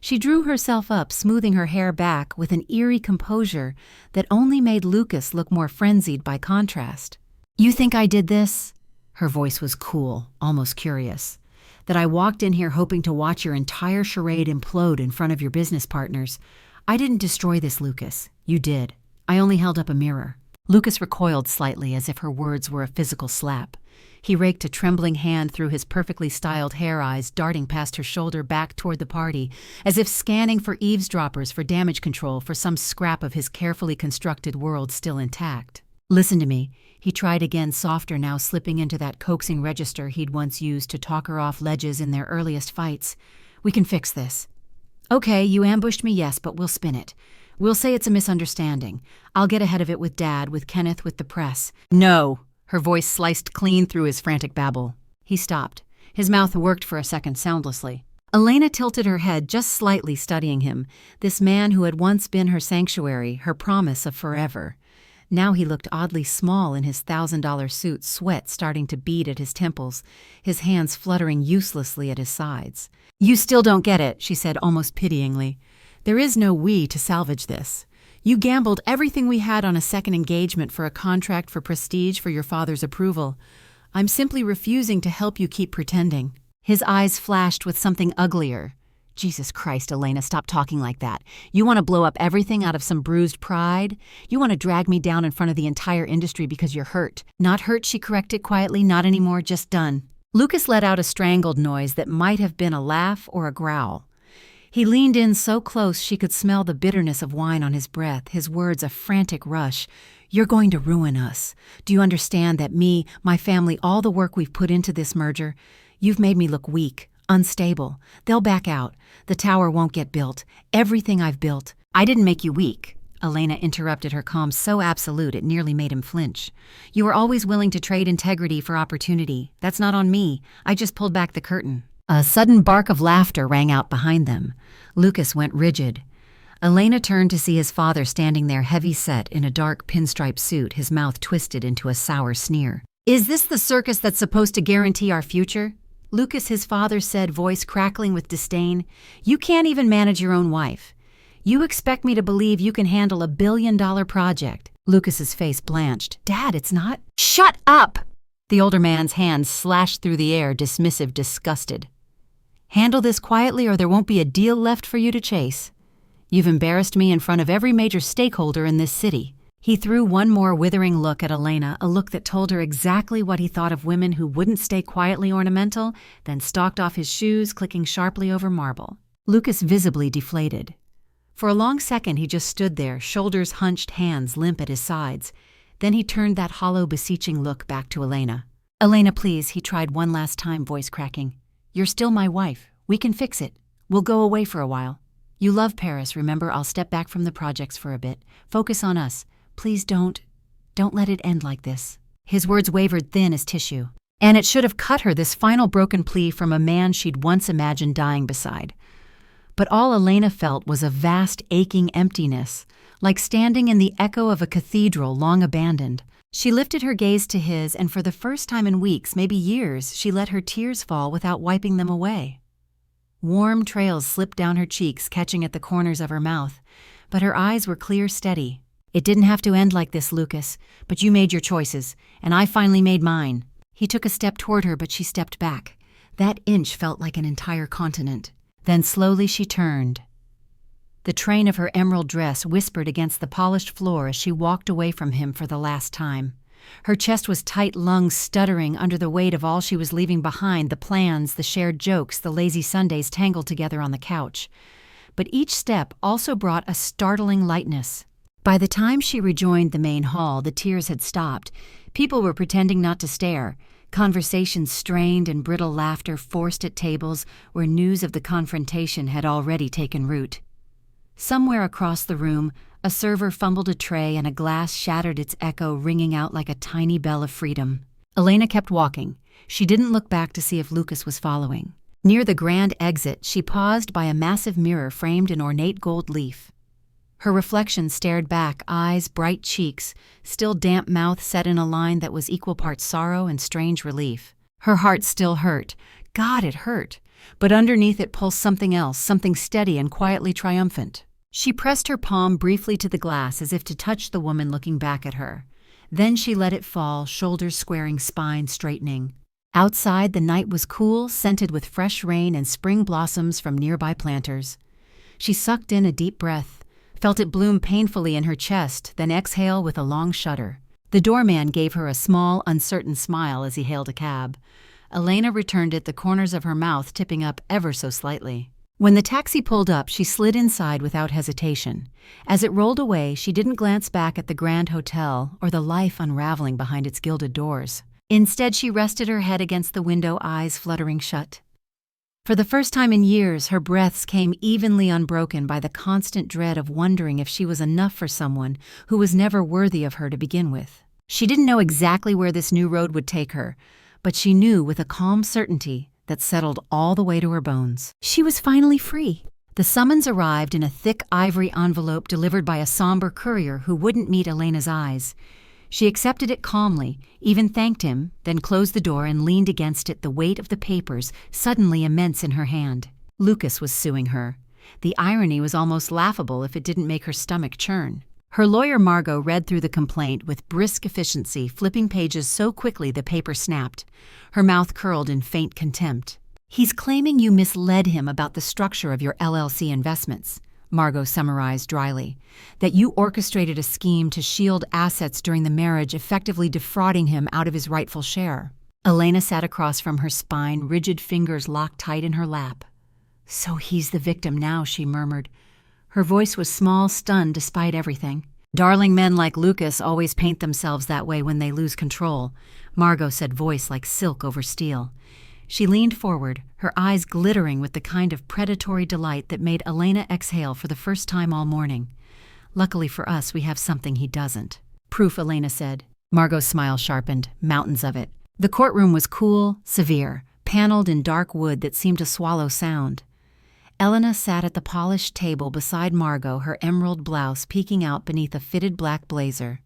She drew herself up, smoothing her hair back with an eerie composure that only made Lucas look more frenzied by contrast. "You think I did this?" Her voice was cool, almost curious. "That I walked in here hoping to watch your entire charade implode in front of your business partners. I didn't destroy this, Lucas. You did. I only held up a mirror." Lucas recoiled slightly, as if her words were a physical slap. He raked a trembling hand through his perfectly styled hair, eyes darting past her shoulder back toward the party, as if scanning for eavesdroppers, for damage control, for some scrap of his carefully constructed world still intact. "Listen to me," he tried again, softer now, slipping into that coaxing register he'd once used to talk her off ledges in their earliest fights. "We can fix this. Okay, you ambushed me, yes, but we'll spin it. We'll say it's a misunderstanding. I'll get ahead of it with Dad, with Kenneth, with the press." "No!" Her voice sliced clean through his frantic babble. He stopped. His mouth worked for a second soundlessly. Elena tilted her head just slightly, studying him, this man who had once been her sanctuary, her promise of forever. Now he looked oddly small in his $1,000 suit, sweat starting to bead at his temples, his hands fluttering uselessly at his sides. "You still don't get it," she said almost pityingly. "There is no we to salvage this. You gambled everything we had on a second engagement for a contract for prestige, for your father's approval. I'm simply refusing to help you keep pretending." His eyes flashed with something uglier. "Jesus Christ, Elena, stop talking like that. You want to blow up everything out of some bruised pride? You want to drag me down in front of the entire industry because you're hurt." "Not hurt," she corrected quietly. "Not anymore, just done." Lucas let out a strangled noise that might have been a laugh or a growl. He leaned in so close she could smell the bitterness of wine on his breath, his words a frantic rush. "You're going to ruin us. Do you understand that me, my family, all the work we've put into this merger? You've made me look weak, unstable. They'll back out. The tower won't get built. Everything I've built." "I didn't make you weak," Elena interrupted, her calm so absolute it nearly made him flinch. "You were always willing to trade integrity for opportunity. That's not on me. I just pulled back the curtain." A sudden bark of laughter rang out behind them. Lucas went rigid. Elena turned to see his father standing there heavy-set in a dark pinstripe suit, his mouth twisted into a sour sneer. "Is this the circus that's supposed to guarantee our future?" "Lucas," his father said, voice crackling with disdain, "you can't even manage your own wife. You expect me to believe you can handle a billion-dollar project." Lucas's face blanched. "Dad, it's not—" "Shut up!" The older man's hand slashed through the air, dismissive, disgusted. "Handle this quietly or there won't be a deal left for you to chase. You've embarrassed me in front of every major stakeholder in this city." He threw one more withering look at Elena, a look that told her exactly what he thought of women who wouldn't stay quietly ornamental, then stalked off his shoes, clicking sharply over marble. Lucas visibly deflated. For a long second he just stood there, shoulders hunched, hands limp at his sides. Then he turned that hollow, beseeching look back to Elena. "Elena, please," he tried one last time, voice cracking. "You're still my wife. We can fix it. We'll go away for a while. You love Paris, remember? I'll step back from the projects for a bit. Focus on us. Please don't let it end like this." His words wavered thin as tissue. And it should have cut her, this final broken plea from a man she'd once imagined dying beside. But all Elena felt was a vast, aching emptiness, like standing in the echo of a cathedral long abandoned. She lifted her gaze to his, and for the first time in weeks, maybe years, she let her tears fall without wiping them away. Warm trails slipped down her cheeks, catching at the corners of her mouth, but her eyes were clear, steady. "It didn't have to end like this, Lucas, but you made your choices, and I finally made mine." He took a step toward her, but she stepped back. That inch felt like an entire continent. Then slowly she turned. The train of her emerald dress whispered against the polished floor as she walked away from him for the last time. Her chest was tight, lungs stuttering under the weight of all she was leaving behind, the plans, the shared jokes, the lazy Sundays tangled together on the couch. But each step also brought a startling lightness. By the time she rejoined the main hall, the tears had stopped. People were pretending not to stare. Conversations strained and brittle laughter forced at tables where news of the confrontation had already taken root. Somewhere across the room, a server fumbled a tray and a glass shattered, its echo ringing out like a tiny bell of freedom. Elena kept walking. She didn't look back to see if Lucas was following. Near the grand exit, she paused by a massive mirror framed in ornate gold leaf. Her reflection stared back, eyes, bright cheeks, still damp mouth set in a line that was equal parts sorrow and strange relief. Her heart still hurt. God, it hurt. But underneath it pulsed something else, something steady and quietly triumphant. She pressed her palm briefly to the glass as if to touch the woman looking back at her. Then she let it fall, shoulders squaring, spine straightening. Outside, the night was cool, scented with fresh rain and spring blossoms from nearby planters. She sucked in a deep breath, felt it bloom painfully in her chest, then exhale with a long shudder. The doorman gave her a small, uncertain smile as he hailed a cab. Elena returned it, the corners of her mouth tipping up ever so slightly. When the taxi pulled up, she slid inside without hesitation. As it rolled away, she didn't glance back at the grand hotel or the life unraveling behind its gilded doors. Instead, she rested her head against the window, eyes fluttering shut. For the first time in years, her breaths came evenly unbroken by the constant dread of wondering if she was enough for someone who was never worthy of her to begin with. She didn't know exactly where this new road would take her, but she knew with a calm certainty that settled all the way to her bones. She was finally free. The summons arrived in a thick ivory envelope delivered by a somber courier who wouldn't meet Elena's eyes. She accepted it calmly, even thanked him, then closed the door and leaned against it, the weight of the papers suddenly immense in her hand. Lucas was suing her. The irony was almost laughable if it didn't make her stomach churn. Her lawyer Margot read through the complaint with brisk efficiency, flipping pages so quickly the paper snapped. Her mouth curled in faint contempt. "He's claiming you misled him about the structure of your LLC investments," Margot summarized dryly. "That you orchestrated a scheme to shield assets during the marriage, effectively defrauding him out of his rightful share." Elena sat across from her, spine, rigid fingers locked tight in her lap. "So he's the victim now," she murmured. Her voice was small, stunned despite everything. "Darling men like Lucas always paint themselves that way when they lose control," Margot said, voice like silk over steel. She leaned forward, her eyes glittering with the kind of predatory delight that made Elena exhale for the first time all morning. "Luckily for us, we have something he doesn't." "Proof," Elena said. Margot's smile sharpened, mountains of it. The courtroom was cool, severe, paneled in dark wood that seemed to swallow sound. Elena sat at the polished table beside Margot, her emerald blouse peeking out beneath a fitted black blazer.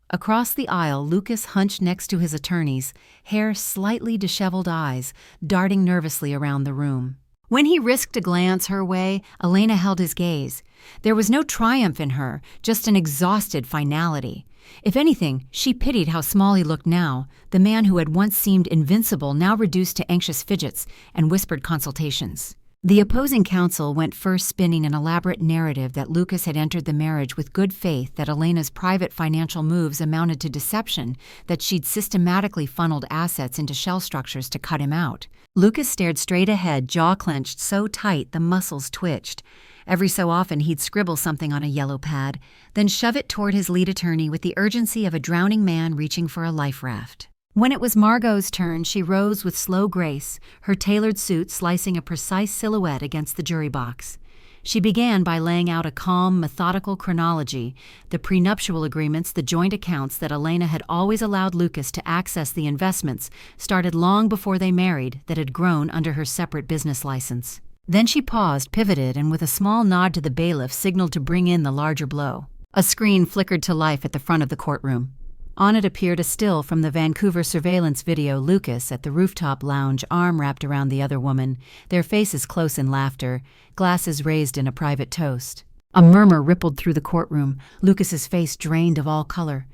Across the aisle, Lucas hunched next to his attorneys, hair slightly disheveled, eyes darting nervously around the room. When he risked a glance her way, Elena held his gaze. There was no triumph in her, just an exhausted finality. If anything, she pitied how small he looked now, the man who had once seemed invincible now reduced to anxious fidgets and whispered consultations. The opposing counsel went first, spinning an elaborate narrative that Lucas had entered the marriage with good faith, that Elena's private financial moves amounted to deception, that she'd systematically funneled assets into shell structures to cut him out. Lucas stared straight ahead, jaw clenched so tight the muscles twitched. Every so often he'd scribble something on a yellow pad, then shove it toward his lead attorney with the urgency of a drowning man reaching for a life raft. When it was Margot's turn, she rose with slow grace, her tailored suit slicing a precise silhouette against the jury box. She began by laying out a calm, methodical chronology, the prenuptial agreements, the joint accounts that Elena had always allowed Lucas to access the investments, started long before they married, that had grown under her separate business license. Then she paused, pivoted, and with a small nod to the bailiff signaled to bring in the larger blow. A screen flickered to life at the front of the courtroom. On it appeared a still from the Vancouver surveillance video, Lucas at the rooftop lounge, arm wrapped around the other woman, their faces close in laughter, glasses raised in a private toast. A murmur rippled through the courtroom, Lucas's face drained of all color.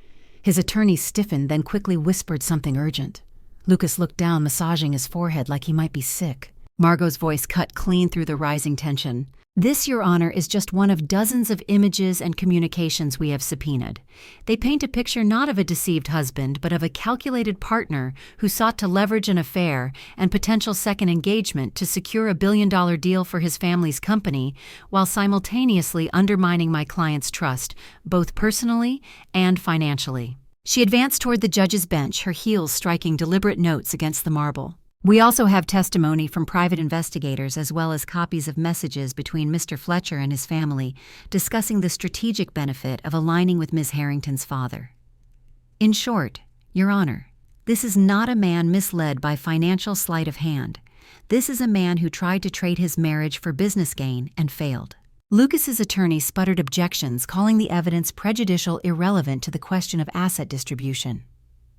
His attorney stiffened, then quickly whispered something urgent. Lucas looked down, massaging his forehead like he might be sick. Margot's voice cut clean through the rising tension. "This, Your Honor, is just one of dozens of images and communications we have subpoenaed. They paint a picture not of a deceived husband, but of a calculated partner who sought to leverage an affair and potential second engagement to secure a billion-dollar deal for his family's company, while simultaneously undermining my client's trust, both personally and financially." She advanced toward the judge's bench, her heels striking deliberate notes against the marble. "We also have testimony from private investigators as well as copies of messages between Mr. Fletcher and his family discussing the strategic benefit of aligning with Ms. Harrington's father. In short, Your Honor, this is not a man misled by financial sleight of hand. This is a man who tried to trade his marriage for business gain and failed." Lucas's attorney sputtered objections, calling the evidence prejudicial, irrelevant to the question of asset distribution.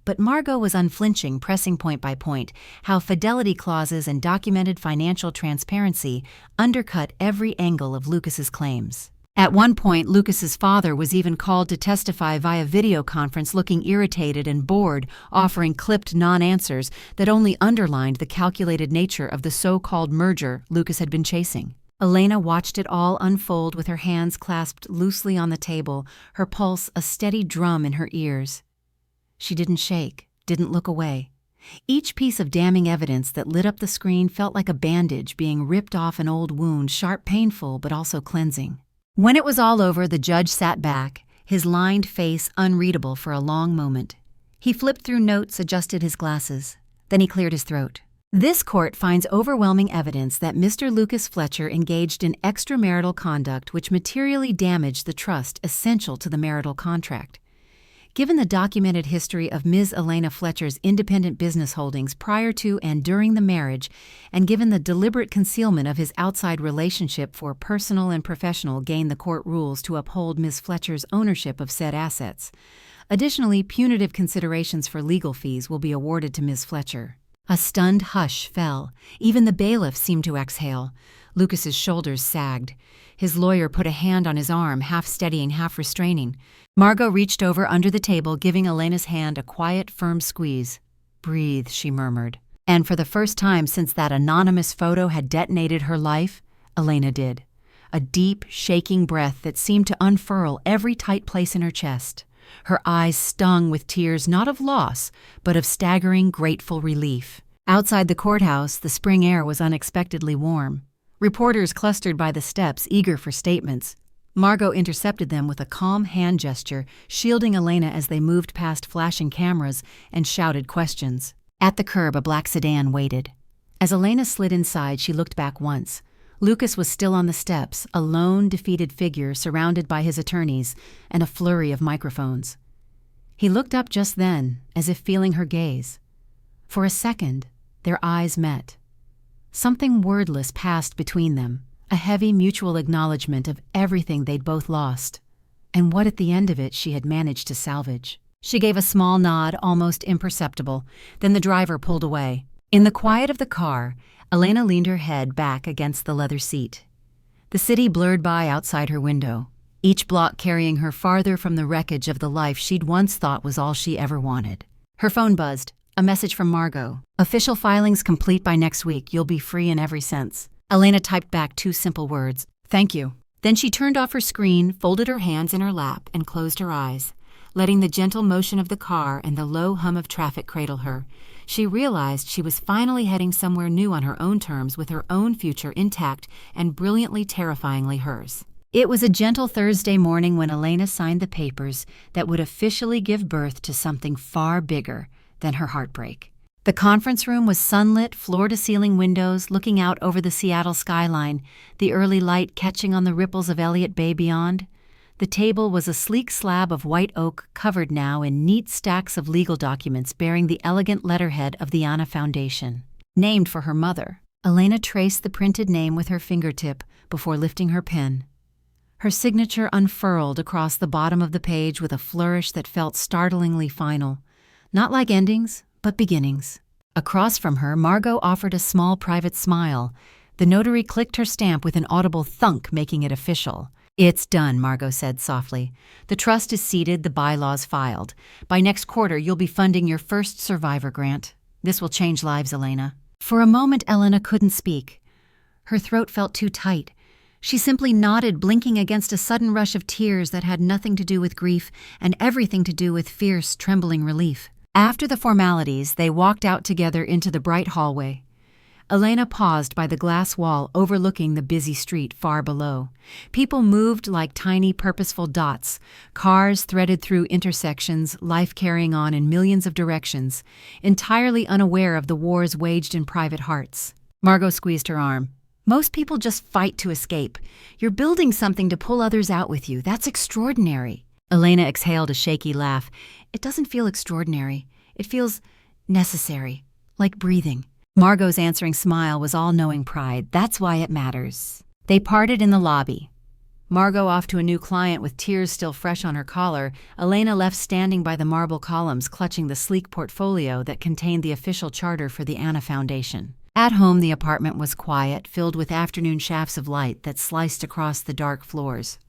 But Margot was unflinching, pressing point by point how fidelity clauses and documented financial transparency undercut every angle of Lucas's claims. At one point, Lucas's father was even called to testify via video conference, looking irritated and bored, offering clipped non-answers that only underlined the calculated nature of the so-called merger Lucas had been chasing. Elena watched it all unfold with her hands clasped loosely on the table, her pulse a steady drum in her ears. She didn't shake, didn't look away. Each piece of damning evidence that lit up the screen felt like a bandage being ripped off an old wound, sharp, painful, but also cleansing. When it was all over, the judge sat back, his lined face unreadable for a long moment. He flipped through notes, adjusted his glasses. Then he cleared his throat. "This court finds overwhelming evidence that Mr. Lucas Fletcher engaged in extramarital conduct which materially damaged the trust essential to the marital contract. Given the documented history of Ms. Elena Fletcher's independent business holdings prior to and during the marriage, and given the deliberate concealment of his outside relationship for personal and professional gain, the court rules to uphold Ms. Fletcher's ownership of said assets. Additionally, punitive considerations for legal fees will be awarded to Ms. Fletcher." A stunned hush fell. Even the bailiff seemed to exhale. Lucas's shoulders sagged. His lawyer put a hand on his arm, half steadying, half restraining. Margot reached over under the table, giving Elena's hand a quiet, firm squeeze. "Breathe," she murmured. And for the first time since that anonymous photo had detonated her life, Elena did. A deep, shaking breath that seemed to unfurl every tight place in her chest. Her eyes stung with tears not of loss, but of staggering, grateful relief. Outside the courthouse, the spring air was unexpectedly warm. Reporters clustered by the steps, eager for statements. Margot intercepted them with a calm hand gesture, shielding Elena as they moved past flashing cameras and shouted questions. At the curb, a black sedan waited. As Elena slid inside, she looked back once. Lucas was still on the steps, a lone, defeated figure surrounded by his attorneys and a flurry of microphones. He looked up just then, as if feeling her gaze. For a second, their eyes met. Something wordless passed between them, a heavy mutual acknowledgement of everything they'd both lost, and what at the end of it she had managed to salvage. She gave a small nod, almost imperceptible. Then the driver pulled away. In the quiet of the car, Elena leaned her head back against the leather seat. The city blurred by outside her window, each block carrying her farther from the wreckage of the life she'd once thought was all she ever wanted. Her phone buzzed. A message from Margot. "Official filings complete by next week. You'll be free in every sense." Elena typed back 2 simple words. "Thank you." Then she turned off her screen, folded her hands in her lap, and closed her eyes, letting the gentle motion of the car and the low hum of traffic cradle her. She realized she was finally heading somewhere new on her own terms, with her own future intact and brilliantly, terrifyingly hers. It was a gentle Thursday morning when Elena signed the papers that would officially give birth to something far bigger than her heartbreak. The conference room was sunlit, floor-to-ceiling windows looking out over the Seattle skyline, the early light catching on the ripples of Elliott Bay beyond. The table was a sleek slab of white oak covered now in neat stacks of legal documents bearing the elegant letterhead of the Anna Foundation. Named for her mother. Elena traced the printed name with her fingertip before lifting her pen. Her signature unfurled across the bottom of the page with a flourish that felt startlingly final. Not like endings, but beginnings. Across from her, Margot offered a small private smile. The notary clicked her stamp with an audible thunk, making it official. "It's done," Margot said softly. "The trust is seated, the bylaws filed. By next quarter, you'll be funding your first survivor grant. This will change lives, Elena." For a moment, Elena couldn't speak. Her throat felt too tight. She simply nodded, blinking against a sudden rush of tears that had nothing to do with grief and everything to do with fierce, trembling relief. After the formalities, they walked out together into the bright hallway. Elena paused by the glass wall overlooking the busy street far below. People moved like tiny, purposeful dots. Cars threaded through intersections, life carrying on in millions of directions, entirely unaware of the wars waged in private hearts. Margot squeezed her arm. "Most people just fight to escape. You're building something to pull others out with you. That's extraordinary." Elena exhaled a shaky laugh. "It doesn't feel extraordinary. It feels necessary, like breathing." Margot's answering smile was all-knowing pride. "That's why it matters." They parted in the lobby. Margot off to a new client with tears still fresh on her collar, Elena left standing by the marble columns clutching the sleek portfolio that contained the official charter for the Anna Foundation. At home, the apartment was quiet, filled with afternoon shafts of light that sliced across the dark floors.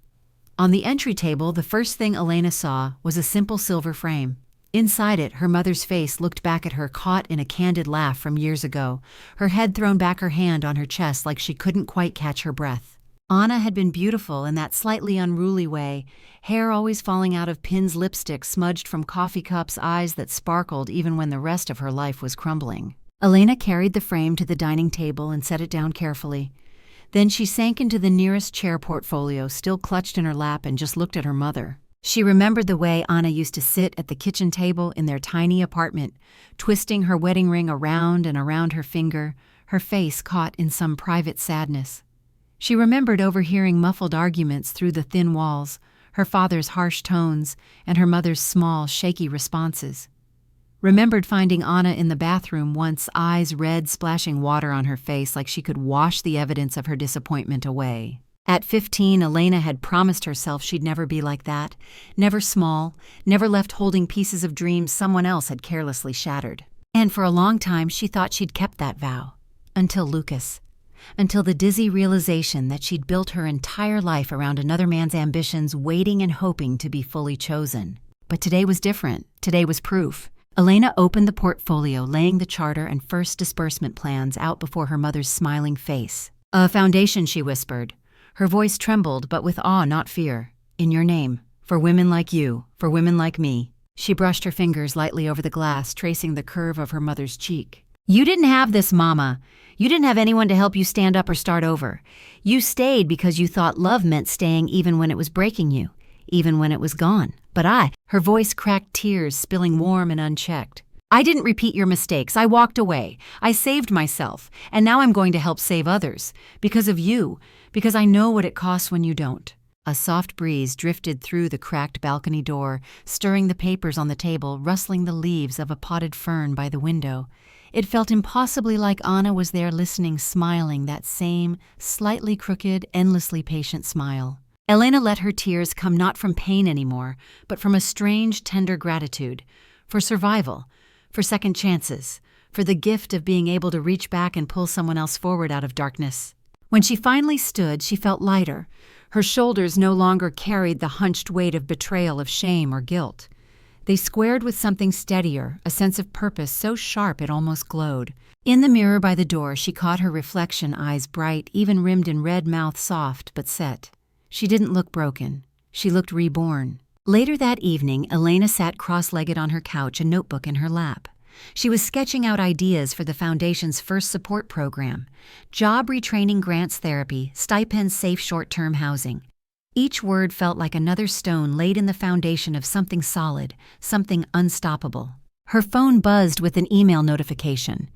On the entry table, the first thing Elena saw was a simple silver frame. Inside it, her mother's face looked back at her, caught in a candid laugh from years ago, her head thrown back, her hand on her chest like she couldn't quite catch her breath. Anna had been beautiful in that slightly unruly way, hair always falling out of Pin's lipstick smudged from coffee cups, eyes that sparkled even when the rest of her life was crumbling. Elena carried the frame to the dining table and set it down carefully. Then she sank into the nearest chair portfolio, still clutched in her lap, and just looked at her mother. She remembered the way Anna used to sit at the kitchen table in their tiny apartment, twisting her wedding ring around and around her finger, her face caught in some private sadness. She remembered overhearing muffled arguments through the thin walls, her father's harsh tones, and her mother's small, shaky responses. Remembered finding Anna in the bathroom once, eyes red, splashing water on her face like she could wash the evidence of her disappointment away. At 15, Elena had promised herself she'd never be like that, never small, never left holding pieces of dreams someone else had carelessly shattered. And for a long time she thought she'd kept that vow. Until Lucas. Until the dizzy realization that she'd built her entire life around another man's ambitions, waiting and hoping to be fully chosen. But today was different. Today was proof. Elena opened the portfolio, laying the charter and first disbursement plans out before her mother's smiling face. "A foundation," she whispered. Her voice trembled, but with awe, not fear. "In your name. For women like you. For women like me." She brushed her fingers lightly over the glass, tracing the curve of her mother's cheek. "You didn't have this, Mama. You didn't have anyone to help you stand up or start over. You stayed because you thought love meant staying even when it was breaking you, even when it was gone. But her voice cracked, tears spilling warm and unchecked. "I didn't repeat your mistakes. I walked away. I saved myself. And now I'm going to help save others. Because of you. Because I know what it costs when you don't." A soft breeze drifted through the cracked balcony door, stirring the papers on the table, rustling the leaves of a potted fern by the window. It felt impossibly like Anna was there listening, smiling, that same, slightly crooked, endlessly patient smile. Elena let her tears come not from pain anymore, but from a strange, tender gratitude. For survival, for second chances, for the gift of being able to reach back and pull someone else forward out of darkness. When she finally stood, she felt lighter. Her shoulders no longer carried the hunched weight of betrayal, of shame or guilt. They squared with something steadier, a sense of purpose so sharp it almost glowed. In the mirror by the door, she caught her reflection, eyes bright, even rimmed in red, mouth soft but set. She didn't look broken. She looked reborn. Later that evening, Elena sat cross-legged on her couch, a notebook in her lap. She was sketching out ideas for the Foundation's first support program: job retraining, grants, therapy, stipends, safe short-term housing. Each word felt like another stone laid in the foundation of something solid, something unstoppable. Her phone buzzed with an email notification.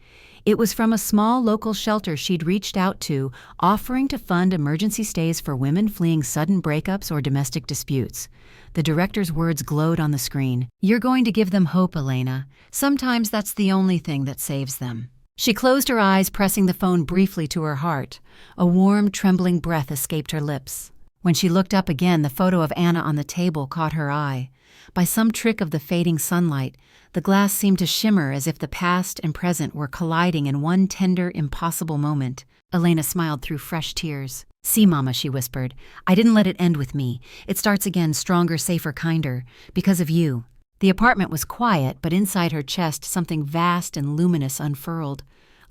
It was from a small local shelter she'd reached out to, offering to fund emergency stays for women fleeing sudden breakups or domestic disputes. The director's words glowed on the screen. "You're going to give them hope, Elena. Sometimes that's the only thing that saves them." She closed her eyes, pressing the phone briefly to her heart. A warm, trembling breath escaped her lips. When she looked up again, the photo of Anna on the table caught her eye. By some trick of the fading sunlight, the glass seemed to shimmer as if the past and present were colliding in one tender, impossible moment. Elena smiled through fresh tears. "See, Mama," she whispered, "I didn't let it end with me. It starts again, stronger, safer, kinder. Because of you." The apartment was quiet, but inside her chest something vast and luminous unfurled.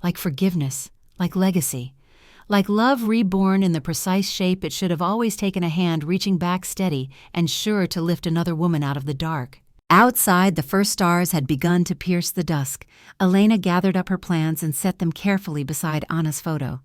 Like forgiveness, like legacy. Like love reborn in the precise shape it should have always taken, a hand reaching back steady and sure to lift another woman out of the dark. Outside, the first stars had begun to pierce the dusk. Elena gathered up her plans and set them carefully beside Anna's photo.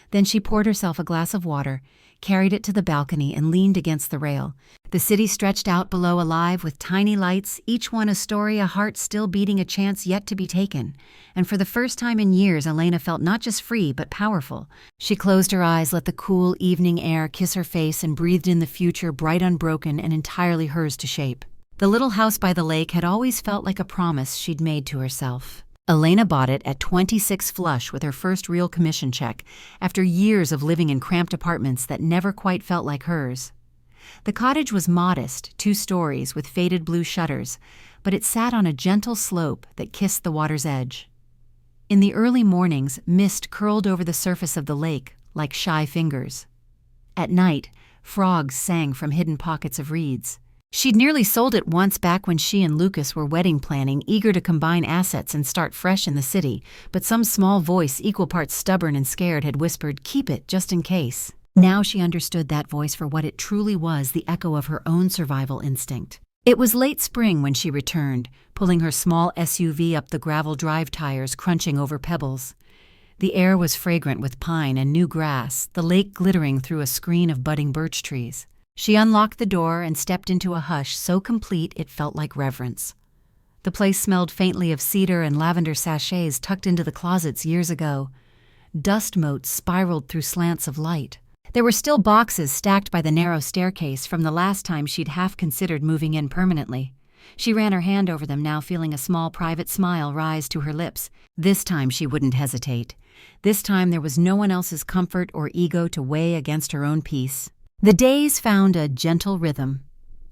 Then she poured herself a glass of water, carried it to the balcony, and leaned against the rail. The city stretched out below, alive with tiny lights, each one a story, a heart still beating, a chance yet to be taken. And for the first time in years, Elena felt not just free, but powerful. She closed her eyes, let the cool evening air kiss her face, and breathed in the future, bright, unbroken, and entirely hers to shape. The little house by the lake had always felt like a promise she'd made to herself. Elena bought it at 26 flush with her first real commission check, after years of living in cramped apartments that never quite felt like hers. The cottage was modest, 2 stories with faded blue shutters, but it sat on a gentle slope that kissed the water's edge. In the early mornings, mist curled over the surface of the lake like shy fingers. At night, frogs sang from hidden pockets of reeds. She'd nearly sold it once back when she and Lucas were wedding planning, eager to combine assets and start fresh in the city, but some small voice, equal parts stubborn and scared, had whispered, "Keep it, just in case." Now she understood that voice for what it truly was, the echo of her own survival instinct. It was late spring when she returned, pulling her small SUV up the gravel drive, tires crunching over pebbles. The air was fragrant with pine and new grass, the lake glittering through a screen of budding birch trees. She unlocked the door and stepped into a hush so complete it felt like reverence. The place smelled faintly of cedar and lavender sachets tucked into the closets years ago. Dust motes spiraled through slants of light. There were still boxes stacked by the narrow staircase from the last time she'd half considered moving in permanently. She ran her hand over them, now feeling a small private smile rise to her lips. This time she wouldn't hesitate. This time there was no one else's comfort or ego to weigh against her own peace. The days found a gentle rhythm.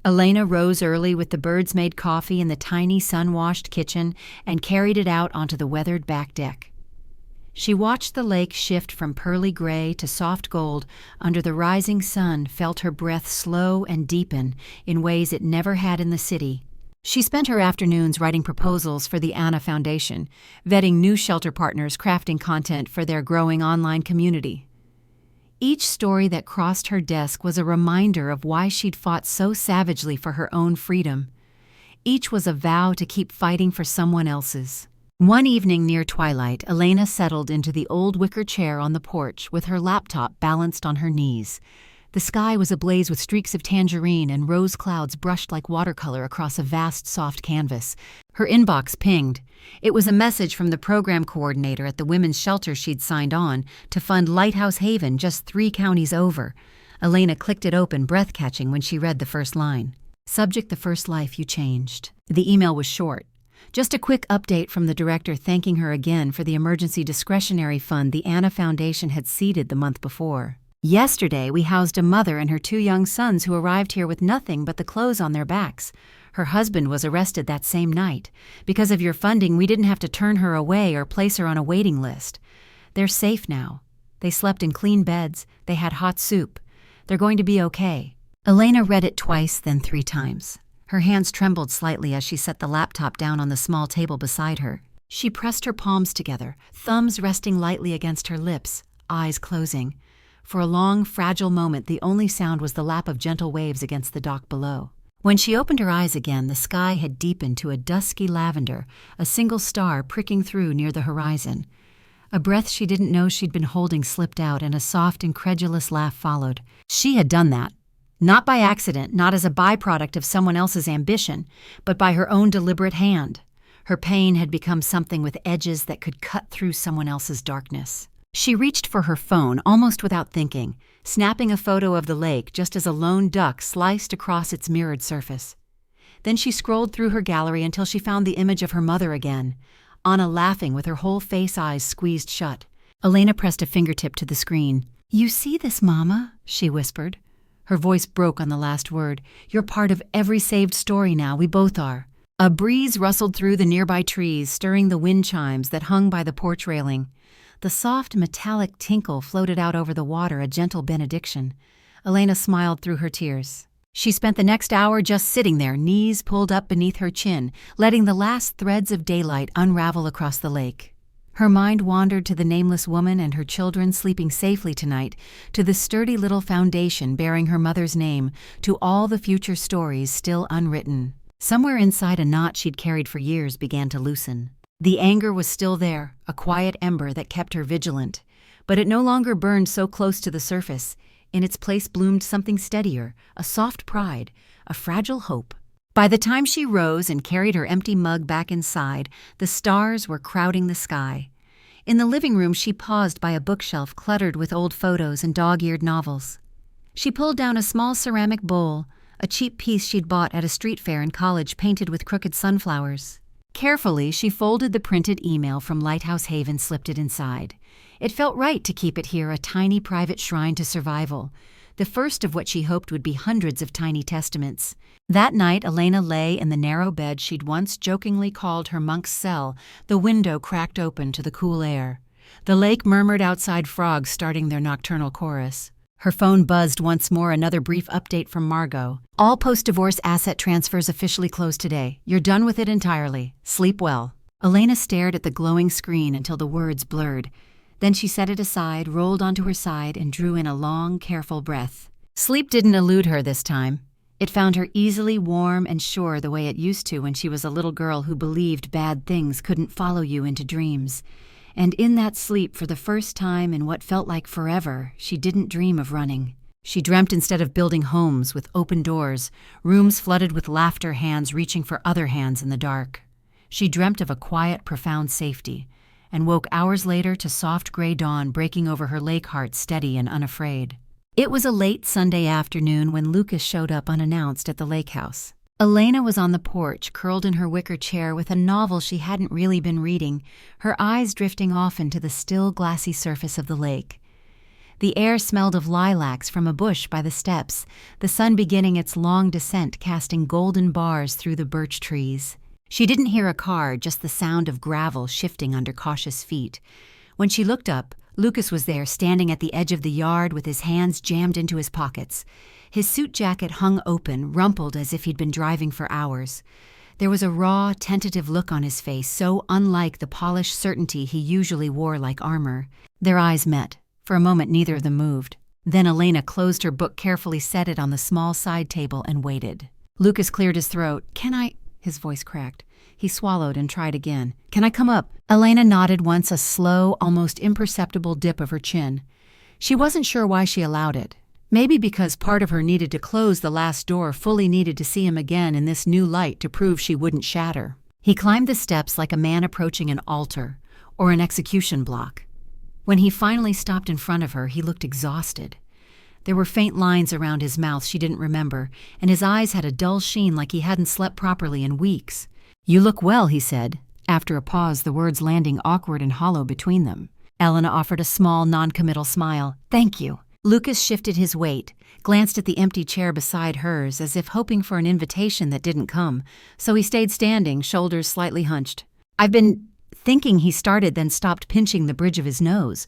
Elena rose early with the birds-made coffee in the tiny sun-washed kitchen and carried it out onto the weathered back deck. She watched the lake shift from pearly gray to soft gold under the rising sun, felt her breath slow and deepen in ways it never had in the city. She spent her afternoons writing proposals for the Anna Foundation, vetting new shelter partners, crafting content for their growing online community. Each story that crossed her desk was a reminder of why she'd fought so savagely for her own freedom. Each was a vow to keep fighting for someone else's. One evening near twilight, Elena settled into the old wicker chair on the porch with her laptop balanced on her knees. The sky was ablaze with streaks of tangerine and rose clouds brushed like watercolor across a vast, soft canvas. Her inbox pinged. It was a message from the program coordinator at the women's shelter she'd signed on to fund Lighthouse Haven just 3 counties over. Elena clicked it open, breath-catching, when she read the first line. Subject: the first life you changed. The email was short. Just a quick update from the director thanking her again for the emergency discretionary fund the Anna Foundation had seeded the month before. Yesterday, we housed a mother and her 2 young sons who arrived here with nothing but the clothes on their backs. Her husband was arrested that same night. Because of your funding, we didn't have to turn her away or place her on a waiting list. They're safe now. They slept in clean beds. They had hot soup. They're going to be okay. Elena read it twice, then 3 times. Her hands trembled slightly as she set the laptop down on the small table beside her. She pressed her palms together, thumbs resting lightly against her lips, eyes closing. For a long, fragile moment, the only sound was the lap of gentle waves against the dock below. When she opened her eyes again, the sky had deepened to a dusky lavender, a single star pricking through near the horizon. A breath she didn't know she'd been holding slipped out, and a soft, incredulous laugh followed. She had done that. Not by accident, not as a byproduct of someone else's ambition, but by her own deliberate hand. Her pain had become something with edges that could cut through someone else's darkness. She reached for her phone almost without thinking, snapping a photo of the lake just as a lone duck sliced across its mirrored surface. Then she scrolled through her gallery until she found the image of her mother again, Anna laughing with her whole face eyes squeezed shut. Elena pressed a fingertip to the screen. "You see this, Mama?" she whispered. Her voice broke on the last word. "You're part of every saved story now, we both are." A breeze rustled through the nearby trees, stirring the wind chimes that hung by the porch railing. The soft, metallic tinkle floated out over the water, a gentle benediction. Elena smiled through her tears. She spent the next hour just sitting there, knees pulled up beneath her chin, letting the last threads of daylight unravel across the lake. Her mind wandered to the nameless woman and her children sleeping safely tonight, to the sturdy little foundation bearing her mother's name, to all the future stories still unwritten. Somewhere inside, a knot she'd carried for years began to loosen. The anger was still there, a quiet ember that kept her vigilant. But it no longer burned so close to the surface. In its place bloomed something steadier, a soft pride, a fragile hope. By the time she rose and carried her empty mug back inside, the stars were crowding the sky. In the living room, she paused by a bookshelf cluttered with old photos and dog-eared novels. She pulled down a small ceramic bowl, a cheap piece she'd bought at a street fair in college painted with crooked sunflowers. Carefully, she folded the printed email from Lighthouse Haven, slipped it inside. It felt right to keep it here, a tiny private shrine to survival, the first of what she hoped would be hundreds of tiny testaments. That night, Elena lay in the narrow bed she'd once jokingly called her monk's cell, the window cracked open to the cool air. The lake murmured outside, frogs starting their nocturnal chorus. Her phone buzzed once more, another brief update from Margot. "All post-divorce asset transfers officially closed today. You're done with it entirely. Sleep well." Elena stared at the glowing screen until the words blurred. Then she set it aside, rolled onto her side, and drew in a long, careful breath. Sleep didn't elude her this time. It found her easily warm and sure the way it used to when she was a little girl who believed bad things couldn't follow you into dreams. And in that sleep, for the first time in what felt like forever, she didn't dream of running. She dreamt instead of building homes with open doors, rooms flooded with laughter, hands reaching for other hands in the dark. She dreamt of a quiet, profound safety, and woke hours later to soft gray dawn breaking over her lake heart, steady and unafraid. It was a late Sunday afternoon when Lucas showed up unannounced at the lake house. Elena was on the porch, curled in her wicker chair with a novel she hadn't really been reading, her eyes drifting often to the still, glassy surface of the lake. The air smelled of lilacs from a bush by the steps, the sun beginning its long descent casting golden bars through the birch trees. She didn't hear a car, just the sound of gravel shifting under cautious feet. When she looked up, Lucas was there standing at the edge of the yard with his hands jammed into his pockets. His suit jacket hung open, rumpled as if he'd been driving for hours. There was a raw, tentative look on his face, so unlike the polished certainty he usually wore like armor. Their eyes met. For a moment, neither of them moved. Then Elena closed her book, carefully set it on the small side table, and waited. Lucas cleared his throat. "Can I—" His voice cracked. He swallowed and tried again. "Can I come up?" Elena nodded once, a slow, almost imperceptible dip of her chin. She wasn't sure why she allowed it. Maybe because part of her needed to close the last door, fully needed to see him again in this new light to prove she wouldn't shatter. He climbed the steps like a man approaching an altar or an execution block. When he finally stopped in front of her, he looked exhausted. There were faint lines around his mouth she didn't remember, and his eyes had a dull sheen like he hadn't slept properly in weeks. "You look well," he said, after a pause, the words landing awkward and hollow between them. Elena offered a small, non-committal smile. "Thank you." Lucas shifted his weight, glanced at the empty chair beside hers as if hoping for an invitation that didn't come, so he stayed standing, shoulders slightly hunched. "I've been thinking," he started, then stopped, pinching the bridge of his nose.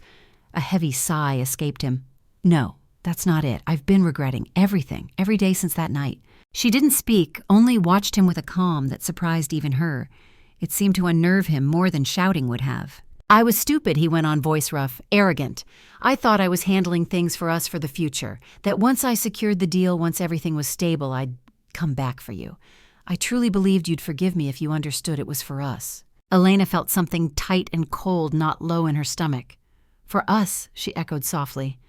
A heavy sigh escaped him. "No, that's not it. I've been regretting everything, every day since that night." She didn't speak, only watched him with a calm that surprised even her. It seemed to unnerve him more than shouting would have. "I was stupid," he went on, voice rough, arrogant. "I thought I was handling things for us for the future, that once I secured the deal, once everything was stable, I'd come back for you. I truly believed you'd forgive me if you understood it was for us." Elena felt something tight and cold knot low in her stomach. "For us," she echoed softly,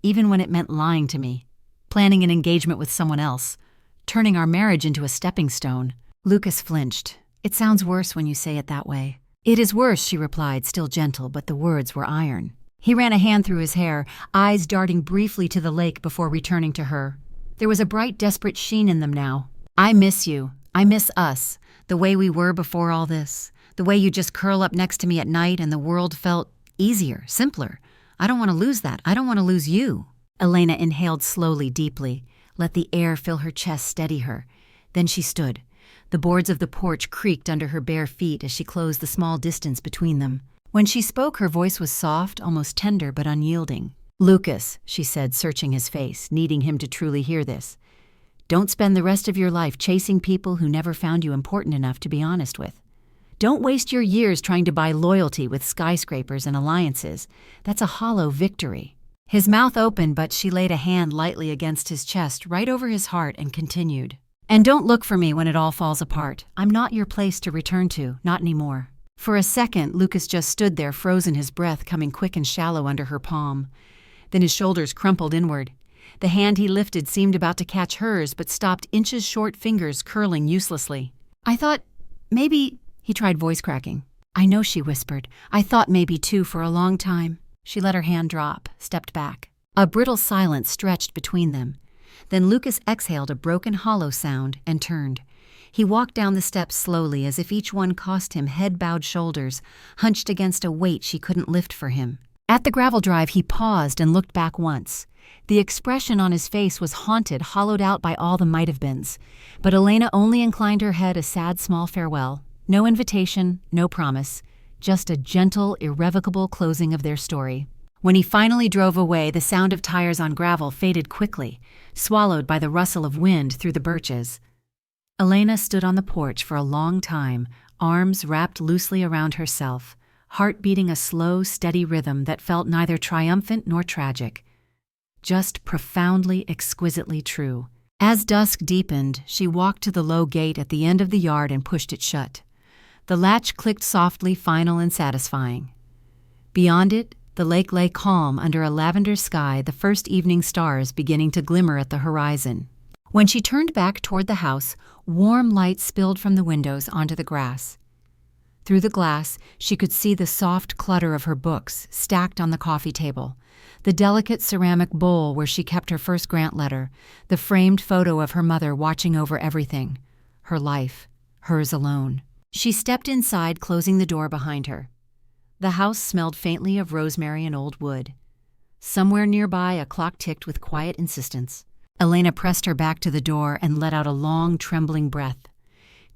"even when it meant lying to me, planning an engagement with someone else, turning our marriage into a stepping stone." Lucas flinched. "It sounds worse when you say it that way." "It is worse," she replied, still gentle, but the words were iron. He ran a hand through his hair, eyes darting briefly to the lake before returning to her. There was a bright, desperate sheen in them now. "I miss you. I miss us. The way we were before all this. The way you just curl up next to me at night and the world felt easier, simpler. I don't want to lose that. I don't want to lose you." Elena inhaled slowly, deeply, let the air fill her chest, steady her. Then she stood. The boards of the porch creaked under her bare feet as she closed the small distance between them. When she spoke, her voice was soft, almost tender, but unyielding. "Lucas," she said, searching his face, needing him to truly hear this, "don't spend the rest of your life chasing people who never found you important enough to be honest with. Don't waste your years trying to buy loyalty with skyscrapers and alliances. That's a hollow victory." His mouth opened, but she laid a hand lightly against his chest, right over his heart, and continued. "And don't look for me when it all falls apart. I'm not your place to return to, not anymore." For a second, Lucas just stood there, frozen, his breath coming quick and shallow under her palm. Then his shoulders crumpled inward. The hand he lifted seemed about to catch hers, but stopped, inches short fingers curling uselessly. "I thought maybe—" he tried, voice cracking. "I know," she whispered. "I thought maybe too for a long time." She let her hand drop, stepped back. A brittle silence stretched between them. Then Lucas exhaled a broken, hollow sound and turned. He walked down the steps slowly, as if each one cost him head-bowed shoulders, hunched against a weight she couldn't lift for him. At the gravel drive, he paused and looked back once. The expression on his face was haunted, hollowed out by all the might-have-beens. But Elena only inclined her head a sad, small farewell. No invitation, no promise, just a gentle, irrevocable closing of their story. When he finally drove away, the sound of tires on gravel faded quickly, swallowed by the rustle of wind through the birches. Elena stood on the porch for a long time, arms wrapped loosely around herself, heart beating a slow, steady rhythm that felt neither triumphant nor tragic, just profoundly, exquisitely true. As dusk deepened, she walked to the low gate at the end of the yard and pushed it shut. The latch clicked softly, final and satisfying. Beyond it, the lake lay calm under a lavender sky, the first evening stars beginning to glimmer at the horizon. When she turned back toward the house, warm light spilled from the windows onto the grass. Through the glass, she could see the soft clutter of her books stacked on the coffee table, the delicate ceramic bowl where she kept her first grant letter, the framed photo of her mother watching over everything, her life, hers alone. She stepped inside, closing the door behind her. The house smelled faintly of rosemary and old wood. Somewhere nearby, a clock ticked with quiet insistence. Elena pressed her back to the door and let out a long, trembling breath.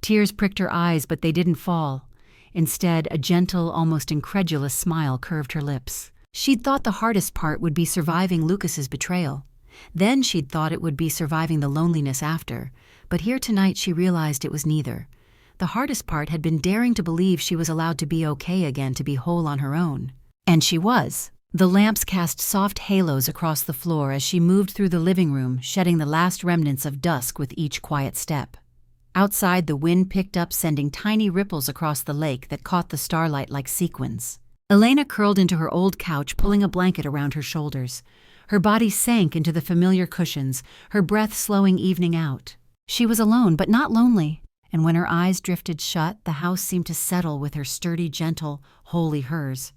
Tears pricked her eyes, but they didn't fall. Instead, a gentle, almost incredulous smile curved her lips. She'd thought the hardest part would be surviving Lucas's betrayal. Then she'd thought it would be surviving the loneliness after, but here tonight she realized it was neither. The hardest part had been daring to believe she was allowed to be okay again, to be whole on her own. And she was. The lamps cast soft halos across the floor as she moved through the living room, shedding the last remnants of dusk with each quiet step. Outside, the wind picked up, sending tiny ripples across the lake that caught the starlight like sequins. Elena curled into her old couch, pulling a blanket around her shoulders. Her body sank into the familiar cushions, her breath slowing, evening out. She was alone, but not lonely, and when her eyes drifted shut, the house seemed to settle with her sturdy, gentle, wholly hers.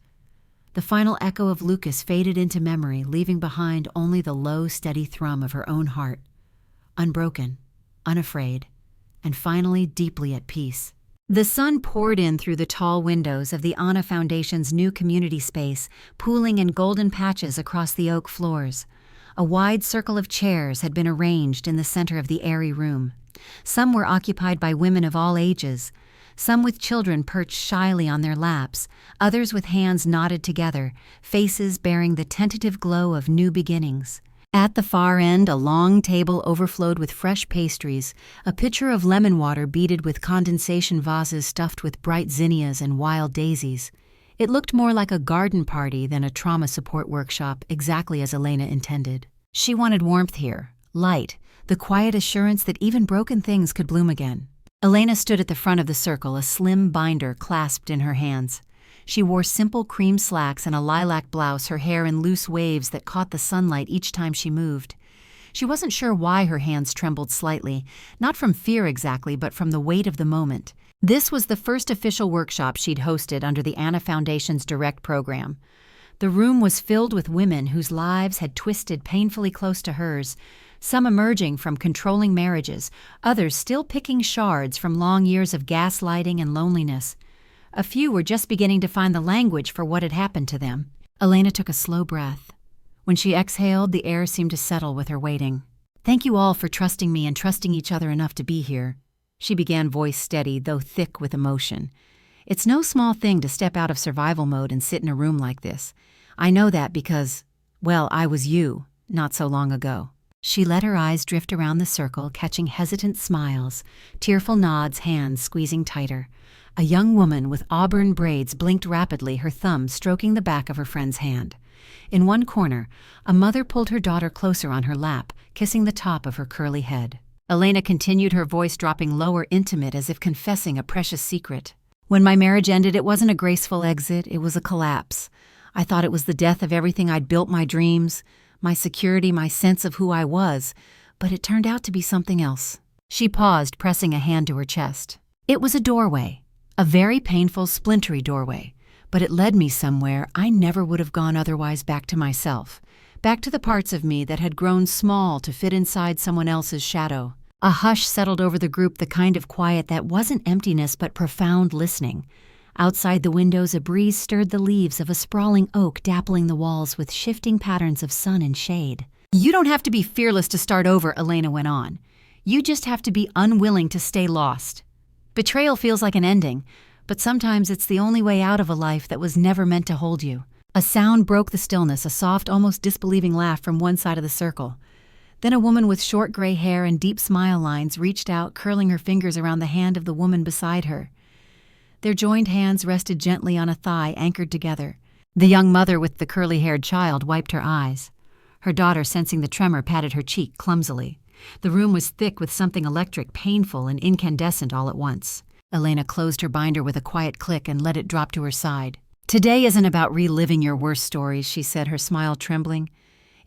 The final echo of Lucas faded into memory, leaving behind only the low, steady thrum of her own heart. Unbroken, unafraid, and finally deeply at peace. The sun poured in through the tall windows of the Anna Foundation's new community space, pooling in golden patches across the oak floors. A wide circle of chairs had been arranged in the center of the airy room. Some were occupied by women of all ages, some with children perched shyly on their laps, others with hands knotted together, faces bearing the tentative glow of new beginnings. At the far end, a long table overflowed with fresh pastries, a pitcher of lemon water beaded with condensation vases stuffed with bright zinnias and wild daisies. It looked more like a garden party than a trauma support workshop, exactly as Elena intended. She wanted warmth here, light, the quiet assurance that even broken things could bloom again. Elena stood at the front of the circle, a slim binder clasped in her hands. She wore simple cream slacks and a lilac blouse, her hair in loose waves that caught the sunlight each time she moved. She wasn't sure why her hands trembled slightly, not from fear exactly, but from the weight of the moment. This was the first official workshop she'd hosted under the Anna Foundation's direct program. The room was filled with women whose lives had twisted painfully close to hers, some emerging from controlling marriages, others still picking shards from long years of gaslighting and loneliness. A few were just beginning to find the language for what had happened to them. Elena took a slow breath. When she exhaled, the air seemed to settle with her waiting. "Thank you all for trusting me and trusting each other enough to be here," she began, voice steady, though thick with emotion. "It's no small thing to step out of survival mode and sit in a room like this. I know that because, well, I was you, not so long ago." She let her eyes drift around the circle, catching hesitant smiles, tearful nods, hands squeezing tighter. A young woman with auburn braids blinked rapidly, her thumb stroking the back of her friend's hand. In one corner, a mother pulled her daughter closer on her lap, kissing the top of her curly head. Elena continued, her voice dropping lower, intimate, as if confessing a precious secret. "When my marriage ended, it wasn't a graceful exit, it was a collapse. I thought it was the death of everything I'd built, my dreams, my security, my sense of who I was, but it turned out to be something else." She paused, pressing a hand to her chest. "It was a doorway. A very painful, splintery doorway, but it led me somewhere I never would have gone otherwise, back to myself, back to the parts of me that had grown small to fit inside someone else's shadow." A hush settled over the group, the kind of quiet that wasn't emptiness but profound listening. Outside the windows, a breeze stirred the leaves of a sprawling oak, dappling the walls with shifting patterns of sun and shade. "You don't have to be fearless to start over," Elena went on. "You just have to be unwilling to stay lost. Betrayal feels like an ending, but sometimes it's the only way out of a life that was never meant to hold you." A sound broke the stillness, a soft, almost disbelieving laugh from one side of the circle. Then a woman with short gray hair and deep smile lines reached out, curling her fingers around the hand of the woman beside her. Their joined hands rested gently on a thigh, anchored together. The young mother with the curly-haired child wiped her eyes. Her daughter, sensing the tremor, patted her cheek clumsily. The room was thick with something electric, painful, and incandescent all at once. Elena closed her binder with a quiet click and let it drop to her side. "Today isn't about reliving your worst stories," she said, her smile trembling.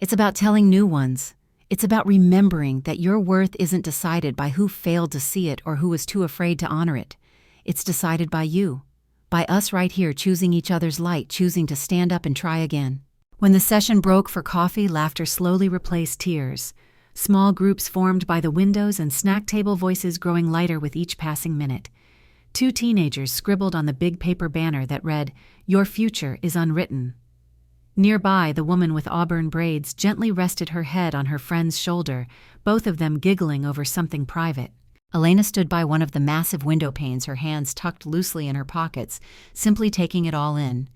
"It's about telling new ones. It's about remembering that your worth isn't decided by who failed to see it or who was too afraid to honor it. It's decided by you, by us right here, choosing each other's light, choosing to stand up and try again." When the session broke for coffee, laughter slowly replaced tears. Small groups formed by the windows and snack table voices growing lighter with each passing minute. 2 teenagers scribbled on the big paper banner that read, "Your future is unwritten." Nearby, the woman with auburn braids gently rested her head on her friend's shoulder, both of them giggling over something private. Elena stood by one of the massive window panes, her hands tucked loosely in her pockets, simply taking it all in.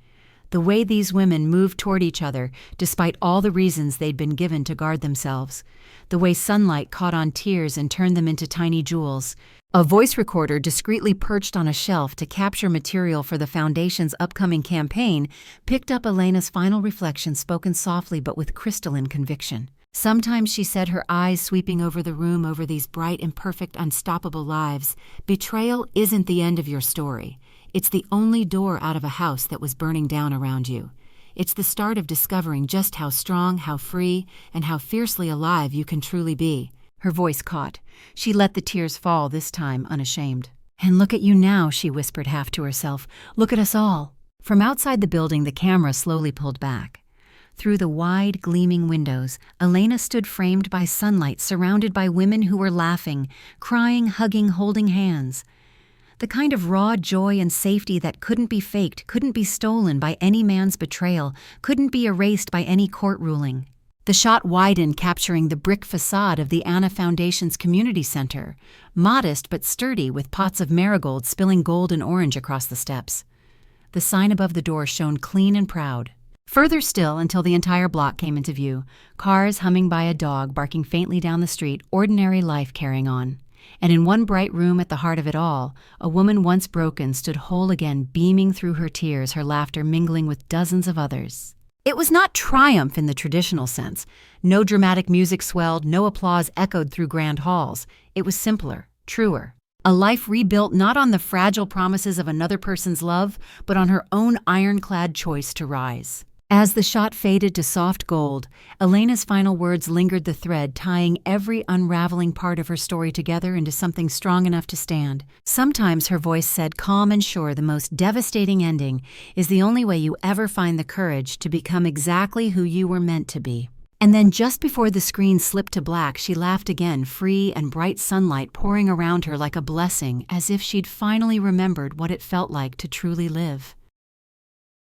The way these women moved toward each other, despite all the reasons they'd been given to guard themselves. The way sunlight caught on tears and turned them into tiny jewels. A voice recorder discreetly perched on a shelf to capture material for the Foundation's upcoming campaign picked up Elena's final reflection, spoken softly but with crystalline conviction. Sometimes, she said, her eyes sweeping over the room, over these bright, imperfect, unstoppable lives, betrayal isn't the end of your story. It's the only door out of a house that was burning down around you. It's the start of discovering just how strong, how free, and how fiercely alive you can truly be. Her voice caught. She let the tears fall, this time unashamed. "And look at you now," she whispered half to herself. "Look at us all." From outside the building, the camera slowly pulled back. Through the wide, gleaming windows, Elena stood framed by sunlight, surrounded by women who were laughing, crying, hugging, holding hands. The kind of raw joy and safety that couldn't be faked, couldn't be stolen by any man's betrayal, couldn't be erased by any court ruling. The shot widened, capturing the brick facade of the Anna Foundation's community center, modest but sturdy, with pots of marigold spilling gold and orange across the steps. The sign above the door shone clean and proud. Further still, until the entire block came into view, cars humming by, a dog barking faintly down the street, ordinary life carrying on. And in one bright room at the heart of it all, a woman once broken stood whole again, beaming through her tears, her laughter mingling with dozens of others. It was not triumph in the traditional sense. No dramatic music swelled, no applause echoed through grand halls. It was simpler, truer. A life rebuilt not on the fragile promises of another person's love, but on her own ironclad choice to rise. As the shot faded to soft gold, Elena's final words lingered, the thread tying every unraveling part of her story together into something strong enough to stand. Sometimes, her voice said, calm and sure, the most devastating ending is the only way you ever find the courage to become exactly who you were meant to be. And then, just before the screen slipped to black, she laughed again, free and bright sunlight pouring around her like a blessing, as if she'd finally remembered what it felt like to truly live.